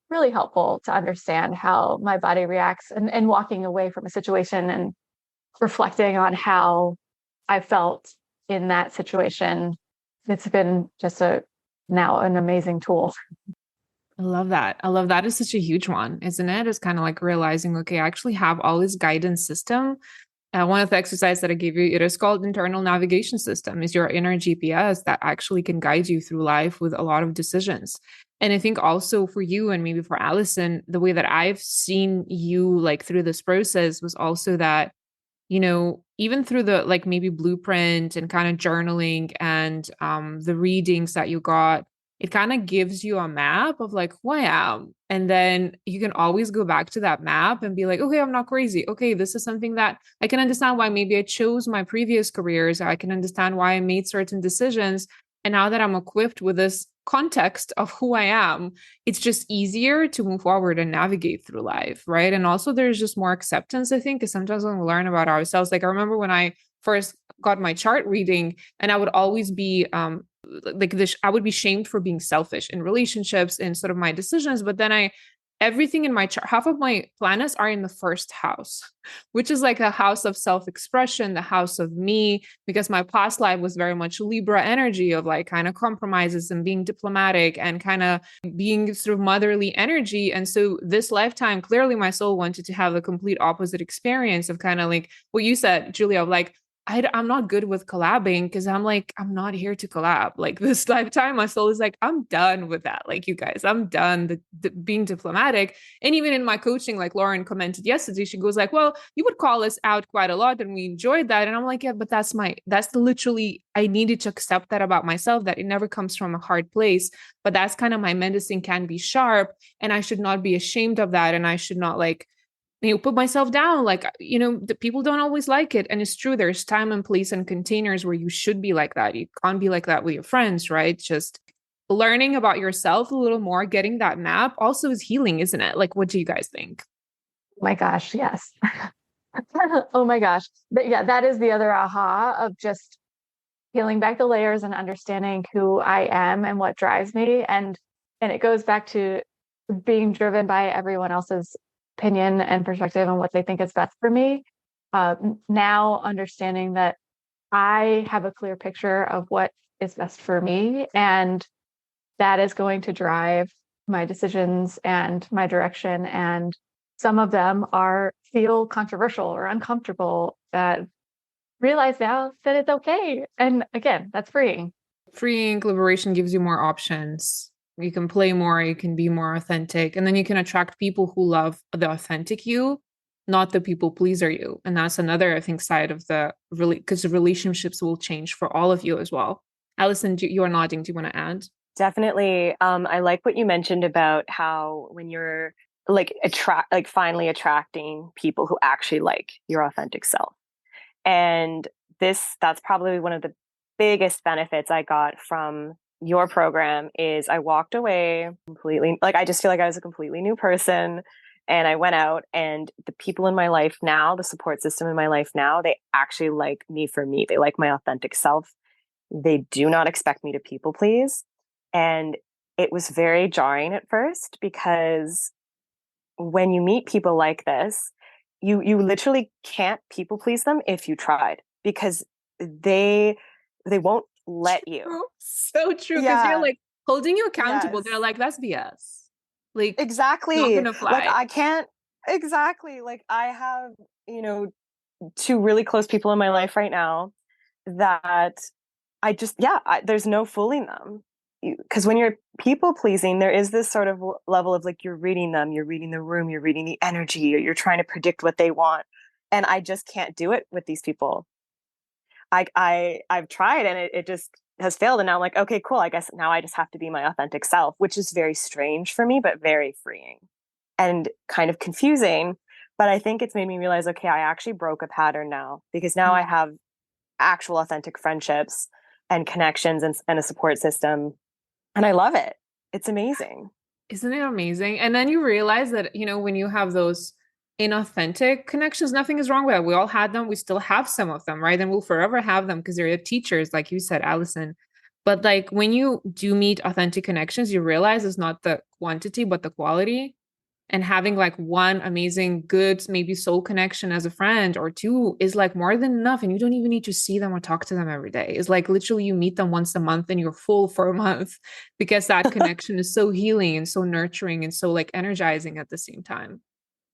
really helpful to understand how my body reacts and walking away from a situation and reflecting on how I felt in that situation. It's been just now an amazing tool.
I love that. It's such a huge one, isn't it? It's kind of like realizing, okay, I actually have all this guidance system. One of the exercises that I gave you, it is called internal navigation system, is your inner GPS that actually can guide you through life with a lot of decisions. And I think also for you and maybe for Alison, the way that I've seen you like through this process was also that, even through the like maybe blueprint and kind of journaling and the readings that you got, it kind of gives you a map of like who I am. And then you can always go back to that map and be like, okay, I'm not crazy. Okay, this is something that I can understand why maybe I chose my previous careers. I can understand why I made certain decisions. And now that I'm equipped with this context of who I am, it's just easier to move forward and navigate through life, right? And also there's just more acceptance, I think, because sometimes when we learn about ourselves, like I remember when I first got my chart reading, and I would always be like this, I would be shamed for being selfish in relationships and sort of my decisions. But then everything in my chart, half of my planets are in the first house, which is like a house of self-expression, the house of me, because my past life was very much Libra energy of like kind of compromises and being diplomatic and kind of being sort of motherly energy. And so this lifetime, clearly my soul wanted to have the complete opposite experience of kind of like what you said, Julia, of like, I'm not good with collabing because I'm like, I'm not here to collab. Like this lifetime, my soul is like, I'm done with that. Like you guys, I'm done being diplomatic. And even in my coaching, like Lauren commented yesterday, she goes like, well, you would call us out quite a lot and we enjoyed that. And I'm like, yeah, but that's literally, I needed to accept that about myself, that it never comes from a hard place. But that's kind of my medicine can be sharp. And I should not be ashamed of that. And I should not like, put myself down. Like, the people don't always like it. And it's true. There's time and place and containers where you should be like that. You can't be like that with your friends, right? Just learning about yourself a little more, getting that map also is healing, isn't it? Like, what do you guys think?
Oh my gosh, yes. Oh my gosh. But yeah, that is the other aha of just peeling back the layers and understanding who I am and what drives me. And it goes back to being driven by everyone else's opinion and perspective and what they think is best for me. Now understanding that I have a clear picture of what is best for me, and that is going to drive my decisions and my direction. And some of them feel controversial or uncomfortable. Realize now that it's okay. And again, that's freeing.
Freeing liberation gives you more options. You can play more, you can be more authentic, and then you can attract people who love the authentic you, not the people pleaser you. And that's another, I think, side of the really, because the relationships will change for all of you as well. Alison, you are nodding. Do you want to add?
Definitely. I like what you mentioned about how when you're like finally attracting people who actually like your authentic self. And that's probably one of the biggest benefits I got from your program is I walked away completely, like I just feel like I was a completely new person. And I went out, and the people in my life now, the support system in my life now, they actually like me for me. They like my authentic self. They do not expect me to people please. And it was very jarring at first because when you meet people like this, you literally can't people please them if you tried, because they won't let you.
True. So true. Because you're
Yeah.
like holding you accountable.
Yes.
They're like, that's BS. Like, not
Exactly.
gonna
Like
fly.
I can't exactly. Like I have, you know, two really close people in my life right now that there's no fooling them. Because when you're people pleasing, there is this sort of level of like you're reading them, you're reading the room, you're reading the energy, or you're trying to predict what they want. And I just can't do it with these people. I've tried, and it just has failed. And now I'm like, okay, cool. I guess now I just have to be my authentic self, which is very strange for me, but very freeing and kind of confusing. But I think it's made me realize, okay, I actually broke a pattern now, because now I have actual authentic friendships and connections, and a support system. And I love it. It's amazing.
Isn't it amazing? And then you realize that, when you have those inauthentic connections, nothing is wrong with that. We all had them. We still have some of them, right? And we'll forever have them because they're your teachers, like you said, Alison. But like when you do meet authentic connections, you realize it's not the quantity, but the quality. And having like one amazing, good, maybe soul connection as a friend or two is like more than enough. And you don't even need to see them or talk to them every day. It's like literally you meet them once a month and you're full for a month because that connection is so healing and so nurturing and so like energizing at the same time.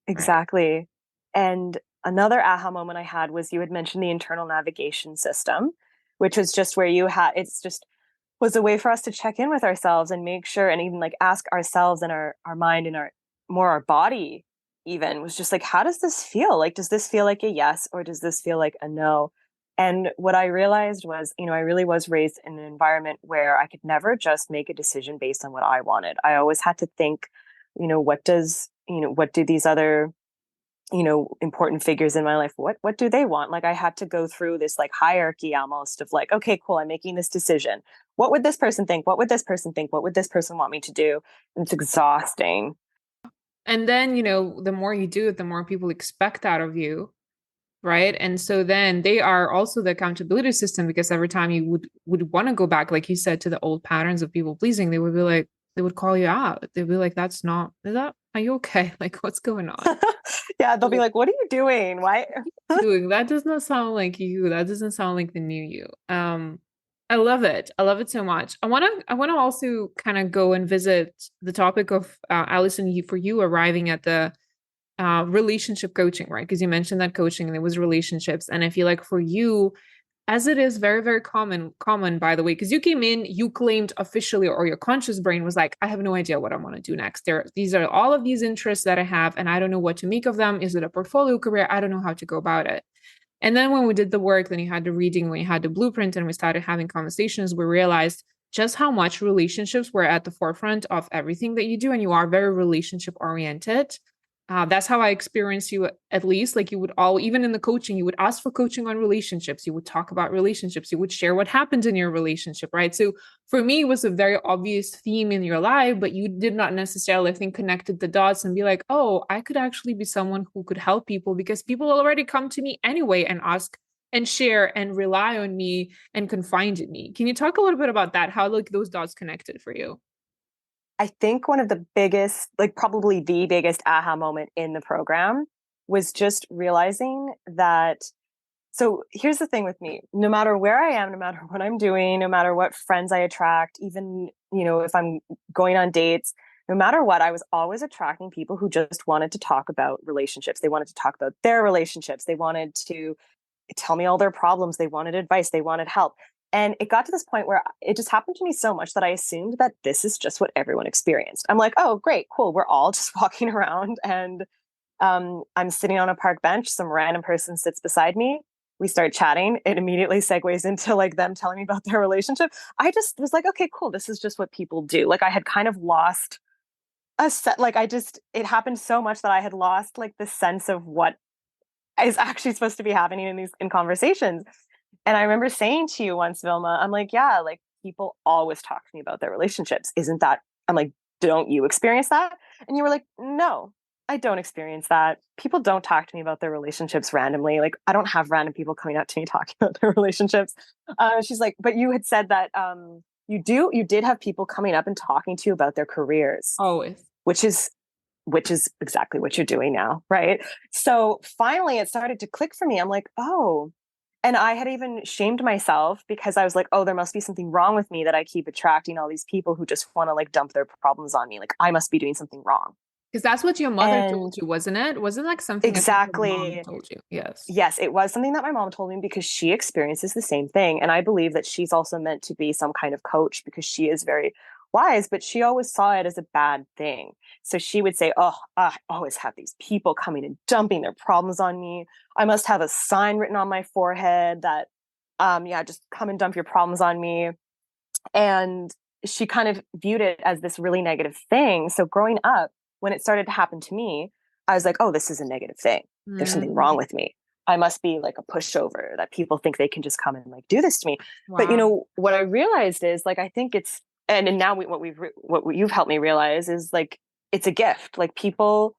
Right.
Exactly. And another aha moment I had was you had mentioned the internal navigation system, which was just where it's just was a way for us to check in with ourselves and make sure, and even like ask ourselves and our mind and our body even, was just like, how does this feel? Like, does this feel like a yes, or does this feel like a no? And what I realized was, I really was raised in an environment where I could never just make a decision based on what I wanted. I always had to think, what do these other, important figures in my life, what do they want? Like, I had to go through this like hierarchy almost of like, okay, cool, I'm making this decision. What would this person think? What would this person think? What would this person want me to do? And it's exhausting.
And then, the more you do it, the more people expect out of you, right? And so then they are also the accountability system, because every time you would want to go back, like you said, to the old patterns of people pleasing, they would be like, they would call you out. They'd be like, are you okay? Like, what's going on?
Yeah, they'll be like, what are you doing? Why?
Doing that does not sound like you. That doesn't sound like the new you. I love it. I love it so much. I want to also kind of go and visit the topic of Alison, for you arriving at the relationship coaching, right? Because you mentioned that coaching and it was relationships. And I feel like for you, as it is very, very common, by the way, because you came in, you claimed officially, or your conscious brain was like, I have no idea what I want to do next. These are all of these interests that I have, and I don't know what to make of them. Is it a portfolio career? I don't know how to go about it. And then when we did the work, then you had the reading, when you had the blueprint, and we started having conversations, we realized just how much relationships were at the forefront of everything that you do. And you are very relationship oriented. That's how I experienced you, at least. Like, you would even in the coaching, you would ask for coaching on relationships. You would talk about relationships. You would share what happened in your relationship, right? So for me, it was a very obvious theme in your life, but you did not necessarily, I think, connected the dots and be like, oh, I could actually be someone who could help people, because people already come to me anyway and ask and share and rely on me and confide in me. Can you talk a little bit about that? How like those dots connected for you?
I think one of the biggest, like probably the biggest aha moment in the program was just realizing that. So here's the thing with me: no matter where I am, no matter what I'm doing, no matter what friends I attract, even, if I'm going on dates, no matter what, I was always attracting people who just wanted to talk about relationships. They wanted to talk about their relationships. They wanted to tell me all their problems. They wanted advice. They wanted help. And it got to this point where it just happened to me so much that I assumed that this is just what everyone experienced. I'm like, oh, great, cool. We're all just walking around, and I'm sitting on a park bench. Some random person sits beside me. We start chatting. It immediately segues into like them telling me about their relationship. I just was like, okay, cool. This is just what people do. Like, I had kind of lost it happened so much that I had lost like the sense of what is actually supposed to be happening in conversations. And I remember saying to you once, Vilma, I'm like, yeah, like people always talk to me about their relationships. Isn't that, I'm like, don't you experience that? And you were like, no, I don't experience that. People don't talk to me about their relationships randomly. Like, I don't have random people coming up to me talking about their relationships. She's like, but you had said that you did have people coming up and talking to you about their careers,
Always.
which is exactly what you're doing now, right? So finally it started to click for me. I'm like, oh, and I had even shamed myself because I was like, oh, there must be something wrong with me that I keep attracting all these people who just want to like dump their problems on me. Like, I must be doing something wrong.
Because that's what your mother told
And
you, wasn't it? Wasn't like something I think your mom
exactly.
told you? Yes.
Yes, it was something that my mom told me because she experiences the same thing. And I believe that she's also meant to be some kind of coach because she is very wise, but she always saw it as a bad thing. So she would say, oh, I always have these people coming and dumping their problems on me. I must have a sign written on my forehead that, yeah, just come and dump your problems on me. And she kind of viewed it as this really negative thing. So growing up, when it started to happen to me, I was like, oh, this is a negative thing. There's something wrong with me. I must be like a pushover that people think they can just come and like do this to me. But
Wow.
what I realized is like, I think it's, and now what you've helped me realize is like, it's a gift. Like people,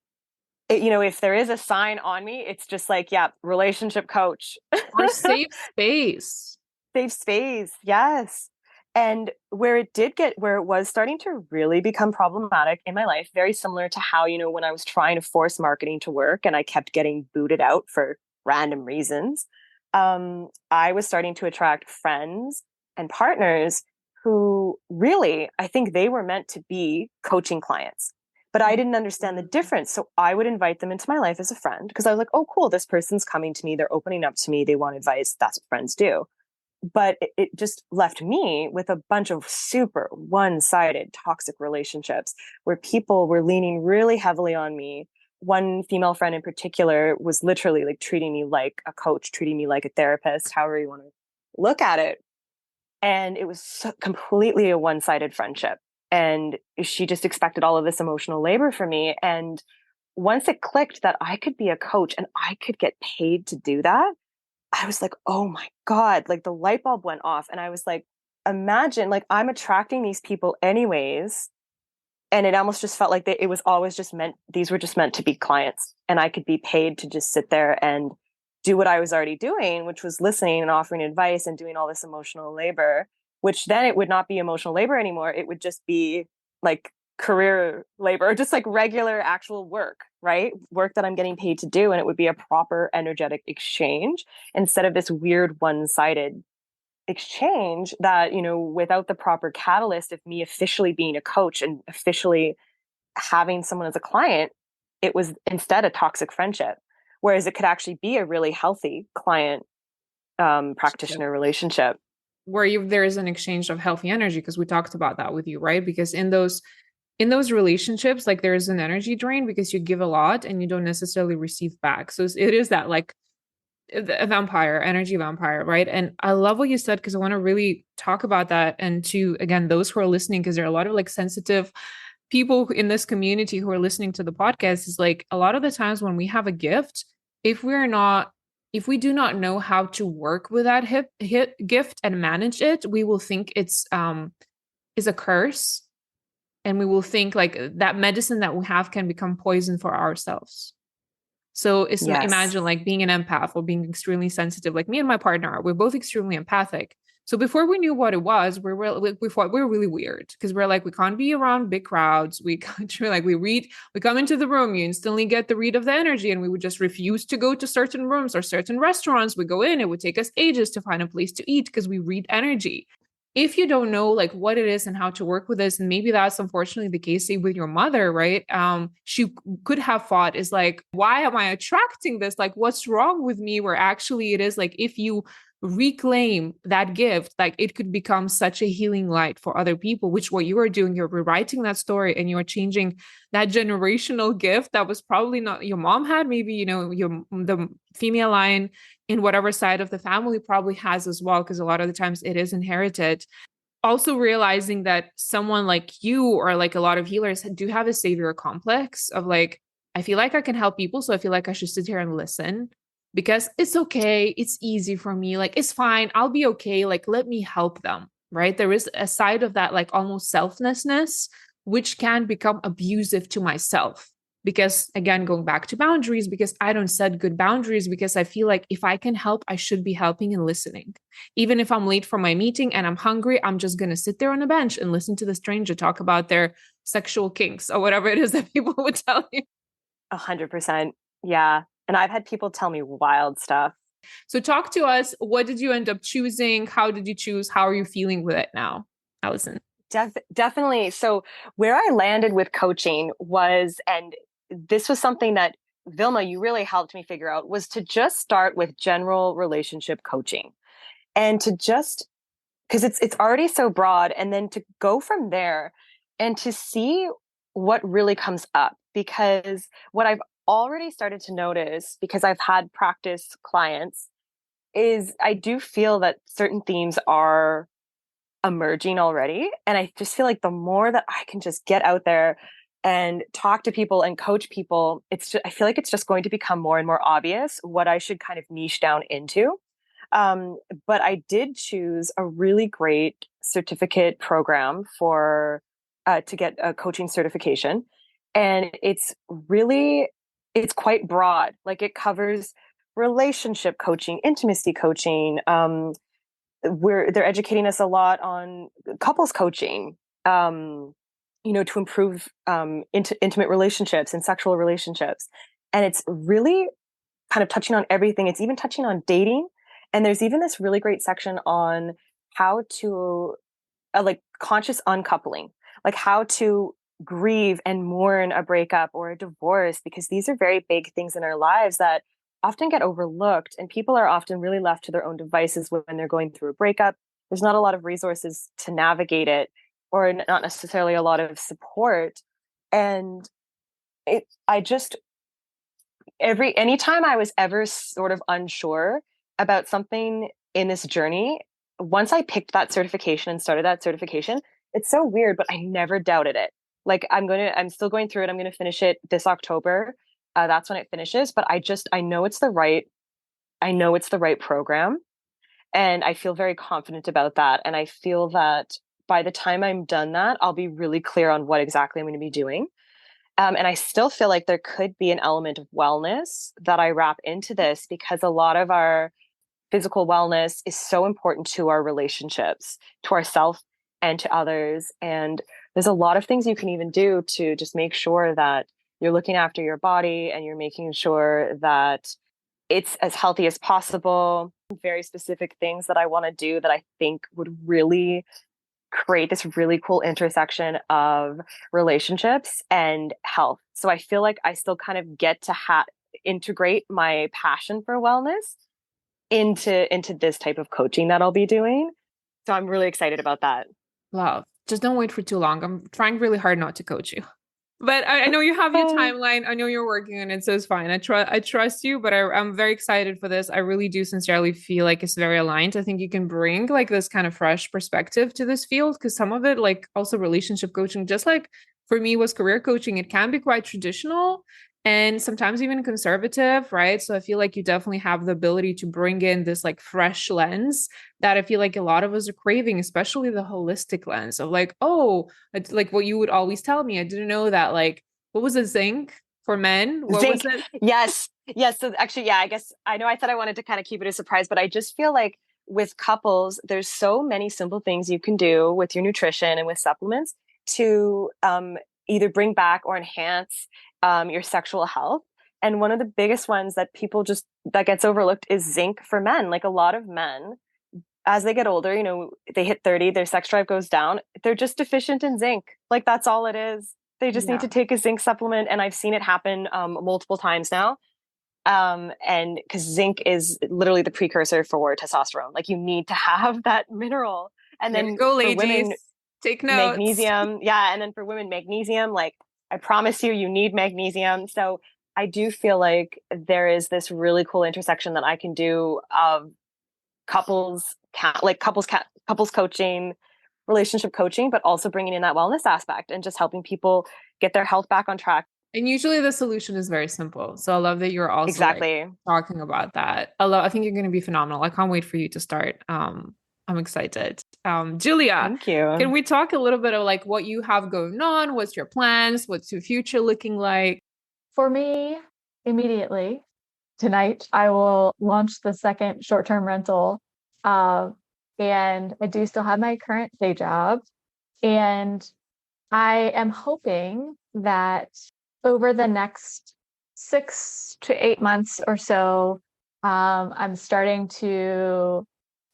if there is a sign on me, it's just like, yeah, relationship coach.
Or safe space.
Safe space. Yes. And where it was starting to really become problematic in my life, very similar to how, when I was trying to force marketing to work and I kept getting booted out for random reasons, I was starting to attract friends and partners who really, I think they were meant to be coaching clients, but I didn't understand the difference. So I would invite them into my life as a friend because I was like, oh, cool, this person's coming to me. They're opening up to me. They want advice. That's what friends do. but it just left me with a bunch of super one-sided toxic relationships where people were leaning really heavily on me. One female friend in particular was literally like treating me like a coach, treating me like a therapist, however you want to look at it. And it was completely a one-sided friendship. And she just expected all of this emotional labor from me. And once it clicked that I could be a coach and I could get paid to do that, I was like, oh my God, like the light bulb went off. And I was like, imagine, like, I'm attracting these people anyways. And it almost just felt like it was always just meant, these were just meant to be clients. And I could be paid to just sit there and do what I was already doing, which was listening and offering advice and doing all this emotional labor, which then it would not be emotional labor anymore. It would just be like career labor, just like regular actual work, right? Work that I'm getting paid to do. And it would be a proper energetic exchange instead of this weird one-sided exchange that, without the proper catalyst of me officially being a coach and officially having someone as a client, it was instead a toxic friendship. Whereas it could actually be a really healthy client practitioner relationship
where there is an exchange of healthy energy, because we talked about that with you, right? Because in those relationships, like there is an energy drain because you give a lot and you don't necessarily receive back. So it is that like a vampire, energy vampire, right? And I love what you said, because I want to really talk about that. And to, again, those who are listening, because there are a lot of like sensitive people in this community who are listening to the podcast, is like a lot of the times when we have a gift, if we do not know how to work with that gift and manage it, we will think it's is a curse, and we will think like that medicine that we have can become poison for ourselves. So
Yes.
imagine like being an empath or being extremely sensitive. Like me and my partner, we're both extremely empathic. So before we knew what it was, we thought we were really weird, because we're like, we can't be around big crowds. We can't, like we come into the room, you instantly get the read of the energy, and we would just refuse to go to certain rooms or certain restaurants. We go in, it would take us ages to find a place to eat because we read energy. If you don't know like what it is and how to work with this, and maybe that's unfortunately the case, say with your mother, right? She could have thought is like, why am I attracting this? Like, what's wrong with me? Where actually it is like, if you reclaim that gift, like it could become such a healing light for other people, which what you are doing, you're rewriting that story and you're changing that generational gift that was probably not your mom had, maybe, the female line in whatever side of the family probably has as well, because a lot of the times it is inherited. Also realizing that someone like you, or like a lot of healers, do have a savior complex of like, I feel like I can help people, so I feel like I should sit here and listen because it's okay, it's easy for me, like it's fine, I'll be okay, like let me help them, right? There is a side of that like almost selflessness, which can become abusive to myself, because again, going back to boundaries, because I don't set good boundaries, because I feel like if I can help, I should be helping and listening. Even if I'm late for my meeting and I'm hungry, I'm just going to sit there on a bench and listen to the stranger talk about their sexual kinks or whatever it is that people would tell you.
100%. Yeah. And I've had people tell me wild stuff.
So talk to us. What did you end up choosing? How did you choose? How are you feeling with it now, Alison?
Definitely. So where I landed with coaching was, and this was something that Vilma, you really helped me figure out, was to just start with general relationship coaching, and to just, because it's already so broad, and then to go from there and to see what really comes up. Because what I've already started to notice, because I've had practice clients, is I do feel that certain themes are emerging already. And I just feel like the more that I can just get out there and talk to people and coach people, I feel like it's just going to become more and more obvious what I should kind of niche down into. But I did choose a really great certificate program for to get a coaching certification, and it's quite broad. Like it covers relationship coaching, intimacy coaching. Where they're educating us a lot on couples coaching, to improve intimate relationships and sexual relationships. And it's really kind of touching on everything. It's even touching on dating. And there's even this really great section on how to like conscious uncoupling, like how to grieve and mourn a breakup or a divorce, because these are very big things in our lives that often get overlooked, and people are often really left to their own devices when they're going through a breakup. There's not a lot of resources to navigate it, or not necessarily a lot of support. And I just, anytime I was ever sort of unsure about something in this journey, once I picked that certification and started that certification, it's so weird, but I never doubted it. Like I'm still going through it. I'm going to finish it this October. That's when it finishes. But I know I know it's the right program, and I feel very confident about that. And I feel that by the time I'm done that, I'll be really clear on what exactly I'm going to be doing. And I still feel like there could be an element of wellness that I wrap into this, because a lot of our physical wellness is so important to our relationships, to ourselves and to others. And there's a lot of things you can even do to just make sure that you're looking after your body and you're making sure that it's as healthy as possible. Very specific things that I want to do that I think would really create this really cool intersection of relationships and health. So I feel like I still kind of get to integrate my passion for wellness into this type of coaching that I'll be doing. So I'm really excited about that.
Wow. Just don't wait for too long. I'm trying really hard not to coach you. But I know you have your timeline. I know you're working on it, so it's fine. I trust you, but I'm very excited for this. I really do sincerely feel like it's very aligned. I think you can bring like this kind of fresh perspective to this field, because some of it, like also relationship coaching, just like for me was career coaching, it can be quite traditional and sometimes even conservative, right? So I feel like you definitely have the ability to bring in this like fresh lens that I feel like a lot of us are craving, especially the holistic lens of like, oh, it's like what you would always tell me. I didn't know that. Like, what was it, zinc for men? What
Zinc.
was it?
Yes. Yes. So actually, yeah, I guess I know I said I wanted to kind of keep it a surprise, but I just feel like with couples, there's so many simple things you can do with your nutrition and with supplements to either bring back or enhance your sexual health. And one of the biggest ones that people just that gets overlooked is zinc for men. Like a lot of men, as they get older, they hit 30, their sex drive goes down. They're just deficient in zinc. Like that's all it is. They just need
Yeah.
to take a zinc supplement. And I've seen it happen multiple times now. And because zinc is literally the precursor for testosterone. Like you need to have that mineral. And
There you
then
go,
for
ladies.
women,
Take notes.
magnesium. Yeah. And then for women, magnesium. Like I promise you, you need magnesium. So I do feel like there is this really cool intersection that I can do of couples coaching, relationship coaching, but also bringing in that wellness aspect and just helping people get their health back on track.
And usually the solution is very simple. So I love that you're also like
Exactly.
talking about that. I think you're going to be phenomenal. I can't wait for you to start. I'm excited. Julia,
Thank
can
you.
we talk a little bit of like what you have going on? What's your plans? What's your future looking like?
For me, immediately tonight, I will launch the second short-term rental. Uh, and I do still have my current day job. And I am hoping that over the next 6 to 8 months or so, I'm starting to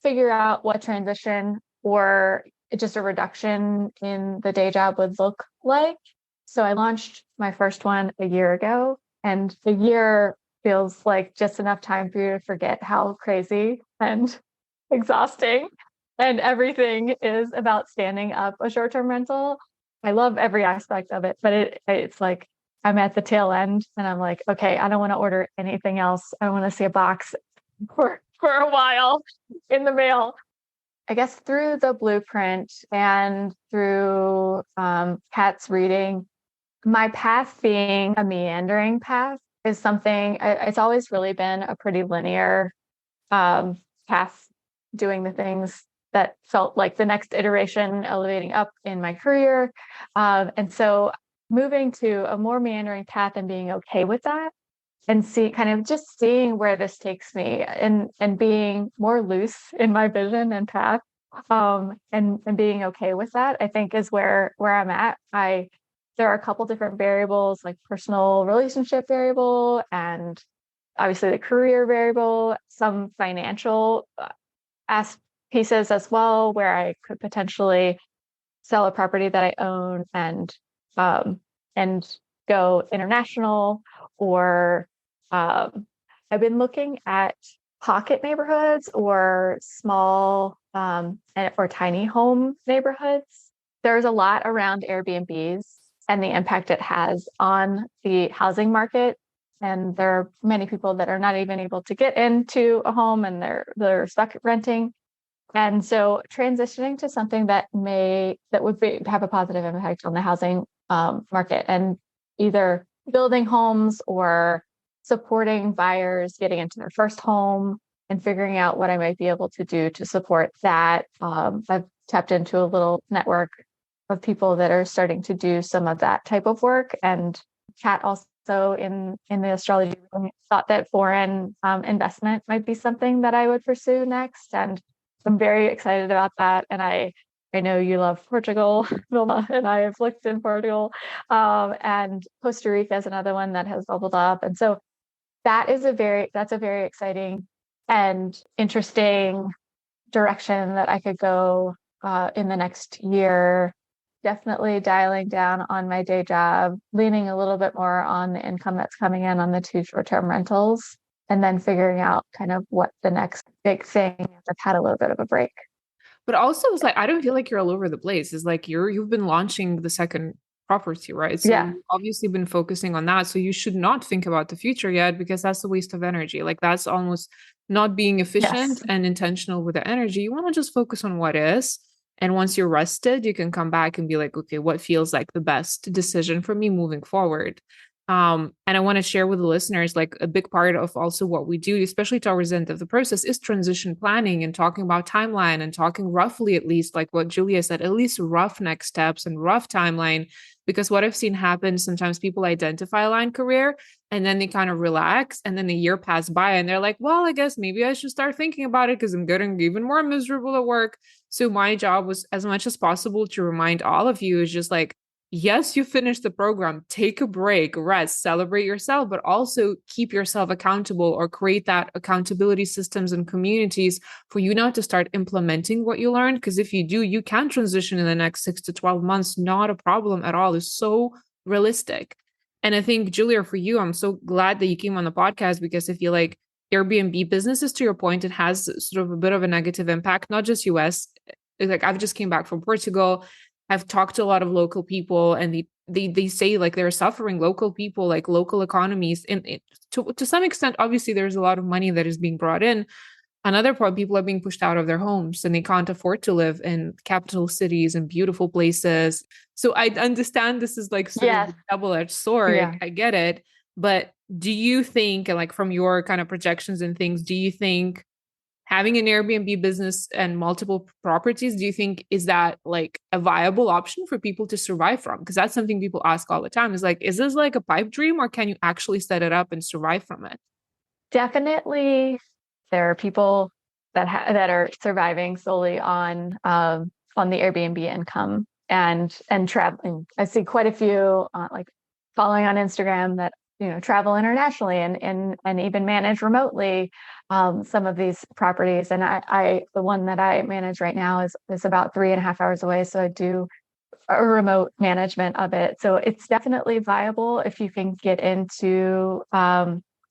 figure out what transition or just a reduction in the day job would look like. So I launched my first one a year ago, and a year feels like just enough time for you to forget how crazy and exhausting and everything is about standing up a short-term rental. I love every aspect of it, but it's like I'm at the tail end and I'm like, okay, I don't want to order anything else. I want to see a box for a while in the mail. I guess through the blueprint and through Kat's reading, my path being a meandering path is something, it's always really been a pretty linear path, doing the things that felt like the next iteration, elevating up in my career. And so moving to a more meandering path and being okay with that and kind of just seeing where this takes me and being more loose in my vision and path, and being okay with that, I think is where I'm at. There are a couple different variables, like personal relationship variable and obviously the career variable, some financial pieces as well, where I could potentially sell a property that I own and go international, or I've been looking at pocket neighborhoods or small or tiny home neighborhoods. There's a lot around Airbnbs and the impact it has on the housing market. And there are many people that are not even able to get into a home and they're stuck renting. And so transitioning to something that would have a positive impact on the housing market, and either building homes or supporting buyers getting into their first home and figuring out what I might be able to do to support that. I've tapped into a little network of people that are starting to do some of that type of work. And Kat also in the astrology room thought that foreign investment might be something that I would pursue next. And I'm very excited about that. And I know you love Portugal, Vilma, and I have looked in Portugal. And Costa Rica is another one that has bubbled up. And so that's a very exciting and interesting direction that I could go in the next year. Definitely dialing down on my day job, leaning a little bit more on the income that's coming in on the 2 short-term rentals, and then figuring out kind of what the next big thing is. I've had a little bit of a break.
But also, it's like, I don't feel like you're all over the place. It's like you've been launching the second property, right? So
Yeah.
you've obviously been focusing on that. So you should not think about the future yet, because that's a waste of energy. Like, that's almost not being efficient
Yes.
and intentional with the energy. You want to just focus on what is. And once you're rested, you can come back and be like, okay, what feels like the best decision for me moving forward? And I want to share with the listeners, like, a big part of also what we do, especially towards the end of the process, is transition planning and talking about timeline and talking roughly, at least like what Julia said, at least rough next steps and rough timeline. Because what I've seen happen, sometimes people identify a line career and then they kind of relax, and then a year pass by and they're like, well, I guess maybe I should start thinking about it because I'm getting even more miserable at work. So my job was, as much as possible, to remind all of you, is just like, yes, you finished the program, take a break, rest, celebrate yourself, but also keep yourself accountable, or create that accountability systems and communities for you now to start implementing what you learned. Because if you do, you can transition in the next 6 to 12 months. Not a problem at all. It's so realistic. And I think, Julia, for you, I'm so glad that you came on the podcast, because I feel like Airbnb businesses, to your point, it has sort of a bit of a negative impact, not just US. Like, I've just came back from Portugal. I've talked to a lot of local people, and they say like they're suffering, local people, like local economies. And to some extent, obviously, there's a lot of money that is being brought in. Another part, people are being pushed out of their homes and they can't afford to live in capital cities and beautiful places. So I understand this is like sort of a double-edged sword.
Yeah.
I get it. But do you think, and like from your kind of projections and things, do you think having an Airbnb business and multiple properties, do you think is that like a viable option for people to survive from? Because that's something people ask all the time, is like, is this like a pipe dream, or can you actually set it up and survive from it?
Definitely, there are people that are surviving solely on the Airbnb income and traveling. I see quite a few like following on Instagram that travel internationally and even manage remotely some of these properties. And I the one that I manage right now is about 3.5 hours away, so I do a remote management of it. So it's definitely viable if you can get into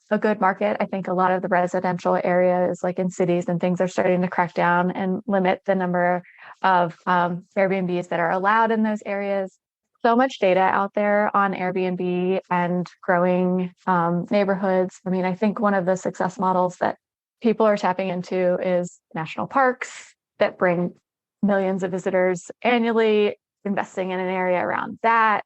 a good market. I think a lot of the residential areas, like in cities and things, are starting to crack down and limit the number of Airbnbs that are allowed in those areas. So much data out there on Airbnb and growing neighborhoods. I mean, I think one of the success models that people are tapping into is national parks that bring millions of visitors annually, investing in an area around that.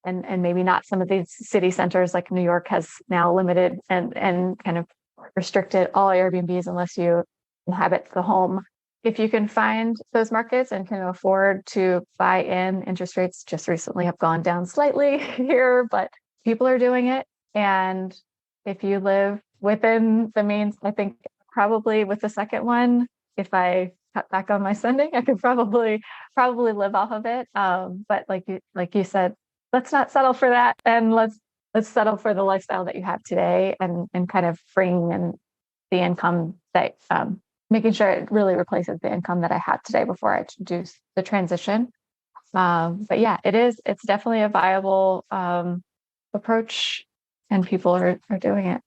And maybe not some of these city centers, like New York has now limited and kind of restricted all Airbnbs unless you inhabit the home. If you can find those markets and can afford to buy in, interest rates just recently have gone down slightly here, but people are doing it. And if you live within the means, I think probably with the second one, if I cut back on my spending, I could probably live off of it. But like you said, let's not settle for that, and let's settle for the lifestyle that you have today, and kind of bring in the income that making sure it really replaces the income that I had today before I do the transition. But yeah, it's definitely a viable approach, and people are doing it.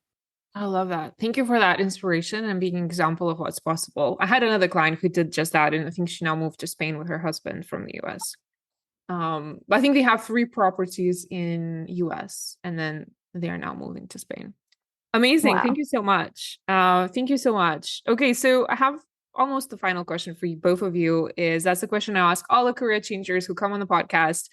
I love that. Thank you for that inspiration and being an example of what's possible. I had another client who did just that, and I think she now moved to Spain with her husband from the US. But I think they have 3 properties in US, and then they are now moving to Spain. Amazing. Thank
Wow.
you so much. Thank you so much. Okay, so I have almost the final question for you, both of you, is that's the question I ask all the career changers who come on the podcast.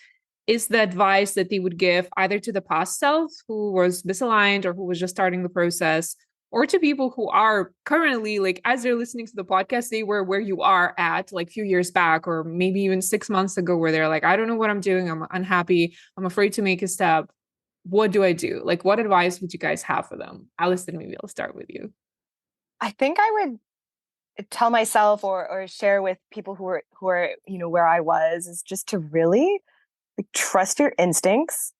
Is the advice that they would give either to the past self who was misaligned or who was just starting the process, or to people who are currently, like, as they're listening to the podcast, they were where you are at, like, a few years back, or maybe even 6 months ago, where they're like, I don't know what I'm doing. I'm unhappy. I'm afraid to make a step. What do I do? Like, what advice would you guys have for them? Alison, maybe I'll start with you.
I think I would tell myself or share with people who are where I was, is just to really like trust your instincts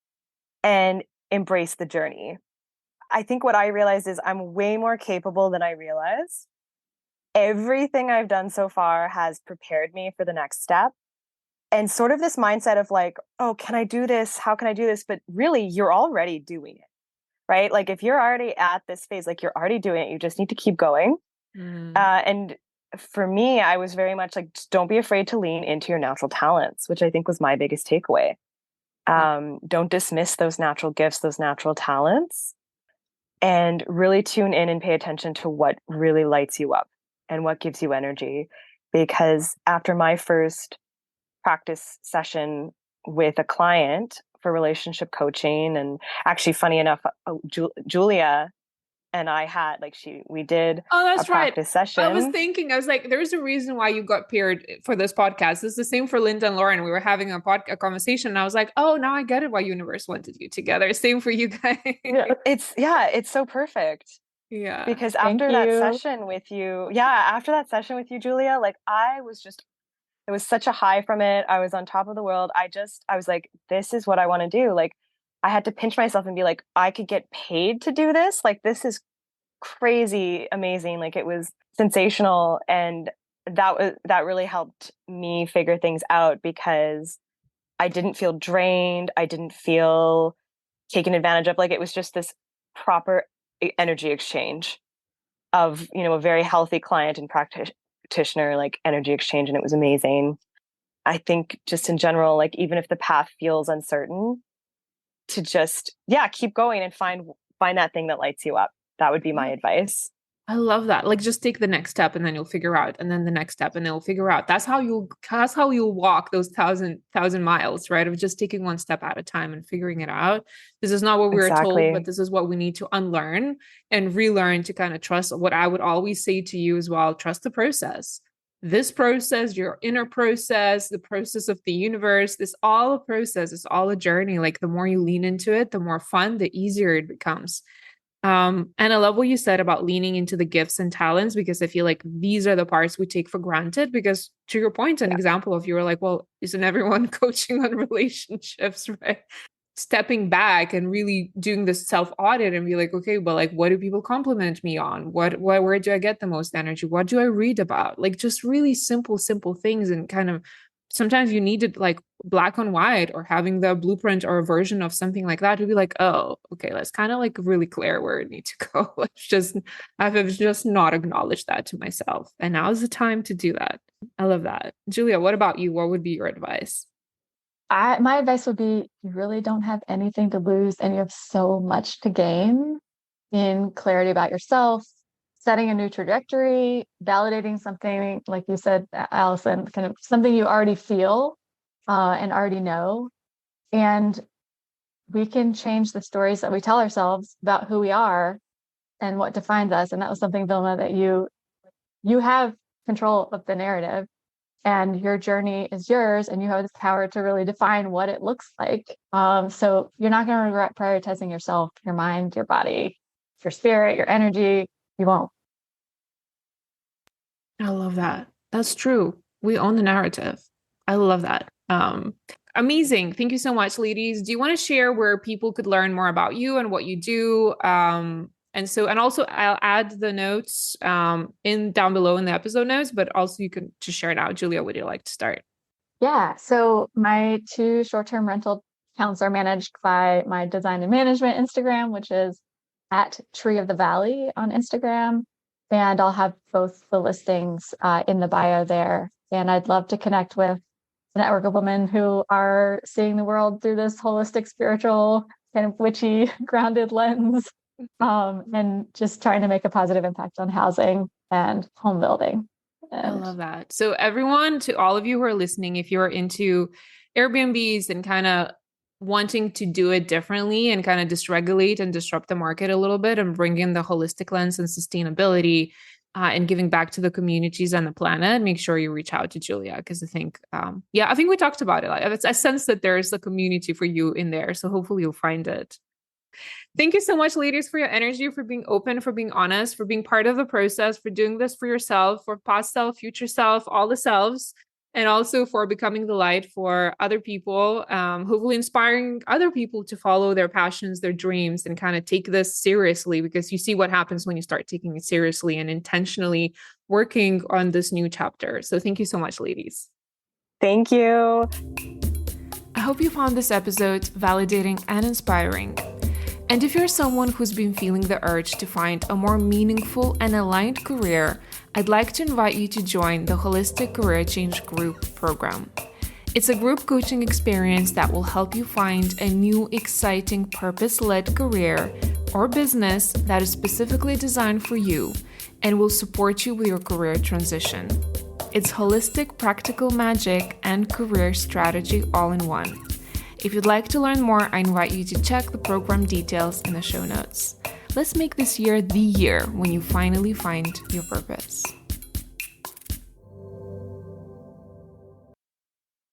and embrace the journey. I think what I realized is I'm way more capable than I realize. Everything I've done so far has prepared me for the next step. And sort of this mindset of like, oh, can I do this? How can I do this? But really, you're already doing it, right? Like if you're already at this phase, like you're already doing it, you just need to keep going. And for me, I was very much like, just don't be afraid to lean into your natural talents, which I think was my biggest takeaway. Don't dismiss those natural gifts, those natural talents, and really tune in and pay attention to what really lights you up and what gives you energy. Because after my first practice session with a client for relationship coaching, and actually, funny enough, Julia and I had we did
Oh,
a
that's right.
practice
I was
session.
thinking, I was like, there's a reason why you got paired for this podcast. It's the same for Linda and Lauren. We were having a conversation, and I was like, oh, now I get it why universe wanted you together. Same for you guys.
Yeah.
It's so perfect.
Yeah.
Because
Thank
after that
you.
session with you, after that session with you, Julia, like it was such a high from it. I was on top of the world. I was like, this is what I want to do. Like, I had to pinch myself and be like, I could get paid to do this. Like, this is crazy amazing. Like, it was sensational. And that really helped me figure things out, because I didn't feel drained. I didn't feel taken advantage of. Like, it was just this proper energy exchange of, a very healthy client and practitioner, like energy exchange. And it was amazing. I think just in general, like even if the path feels uncertain, to just, keep going and find that thing that lights you up. That would be my advice.
I love that. Like just take the next step and then you'll figure out, and then the next step and they'll figure out. That's how you'll walk those thousand miles, right? Of just taking one step at a time and figuring it out. This is not what we were told, but
Exactly.
this is what we need to unlearn and relearn to kind of trust. What I would always say to you as well, trust the process. This process, your inner process, the process of the universe, this all a process, it's all a journey. Like the more you lean into it, the more fun, the easier it becomes. And I love what you said about leaning into the gifts and talents, because I feel like these are the parts we take for granted. Because to your point, an
Yeah.
example of you were like, well, isn't everyone coaching on relationships, right? Stepping back and really doing this self audit and be like, okay, well, like, what do people compliment me on? Where do I get the most energy? What do I read about? Like, just really simple things, and kind of sometimes you need it like black on white, or having the blueprint or a version of something like that to be like, oh, okay, let's kind of like really clear where it needs to go. I've just not acknowledged that to myself. And now is the time to do that. I love that. Julia, what about you? What would be your advice?
My advice would be you really don't have anything to lose and you have so much to gain in clarity about yourself, setting a new trajectory, validating something, like you said, Allison, kind of something you already feel and already know. And we can change the stories that we tell ourselves about who we are and what defines us. And that was something, Vilma, that you have control of the narrative, and your journey is yours, and you have the power to really define what it looks like. So you're not going to regret prioritizing yourself, your mind, your body, your spirit, your energy. You won't.
I love that. That's true. We own the narrative. I love that. Amazing. Thank you so much, ladies. Do you want to share where people could learn more about you and what you do? And also I'll add the notes in down below in the episode notes, but also you can just share it out. Julia, would you like to start?
Yeah. So my 2 short-term rental accounts are managed by my design and management Instagram, which is at Tree of the Valley on Instagram. And I'll have both the listings in the bio there. And I'd love to connect with a network of women who are seeing the world through this holistic, spiritual, kind of witchy, grounded lens, and just trying to make a positive impact on housing and home building.
I love that. So everyone, to all of you who are listening, if you're into Airbnbs and kind of wanting to do it differently and kind of dysregulate and disrupt the market a little bit and bring in the holistic lens and sustainability and giving back to the communities and the planet, make sure you reach out to Julia, because I think, I think we talked about it. I sense that there's a community for you in there. So hopefully you'll find it. Thank you so much, ladies, for your energy, for being open, for being honest, for being part of the process, for doing this for yourself, for past self, future self, all the selves, and also for becoming the light for other people, hopefully inspiring other people to follow their passions, their dreams, and kind of take this seriously, because you see what happens when you start taking it seriously and intentionally working on this new chapter. So thank you so much, ladies.
Thank you.
I hope you found this episode validating and inspiring. And if you're someone who's been feeling the urge to find a more meaningful and aligned career, I'd like to invite you to join the Holistic Career Change Group program. It's a group coaching experience that will help you find a new, exciting, purpose-led career or business that is specifically designed for you and will support you with your career transition. It's holistic, practical magic and career strategy all in one. If you'd like to learn more, I invite you to check the program details in the show notes. Let's make this year the year when you finally find your purpose.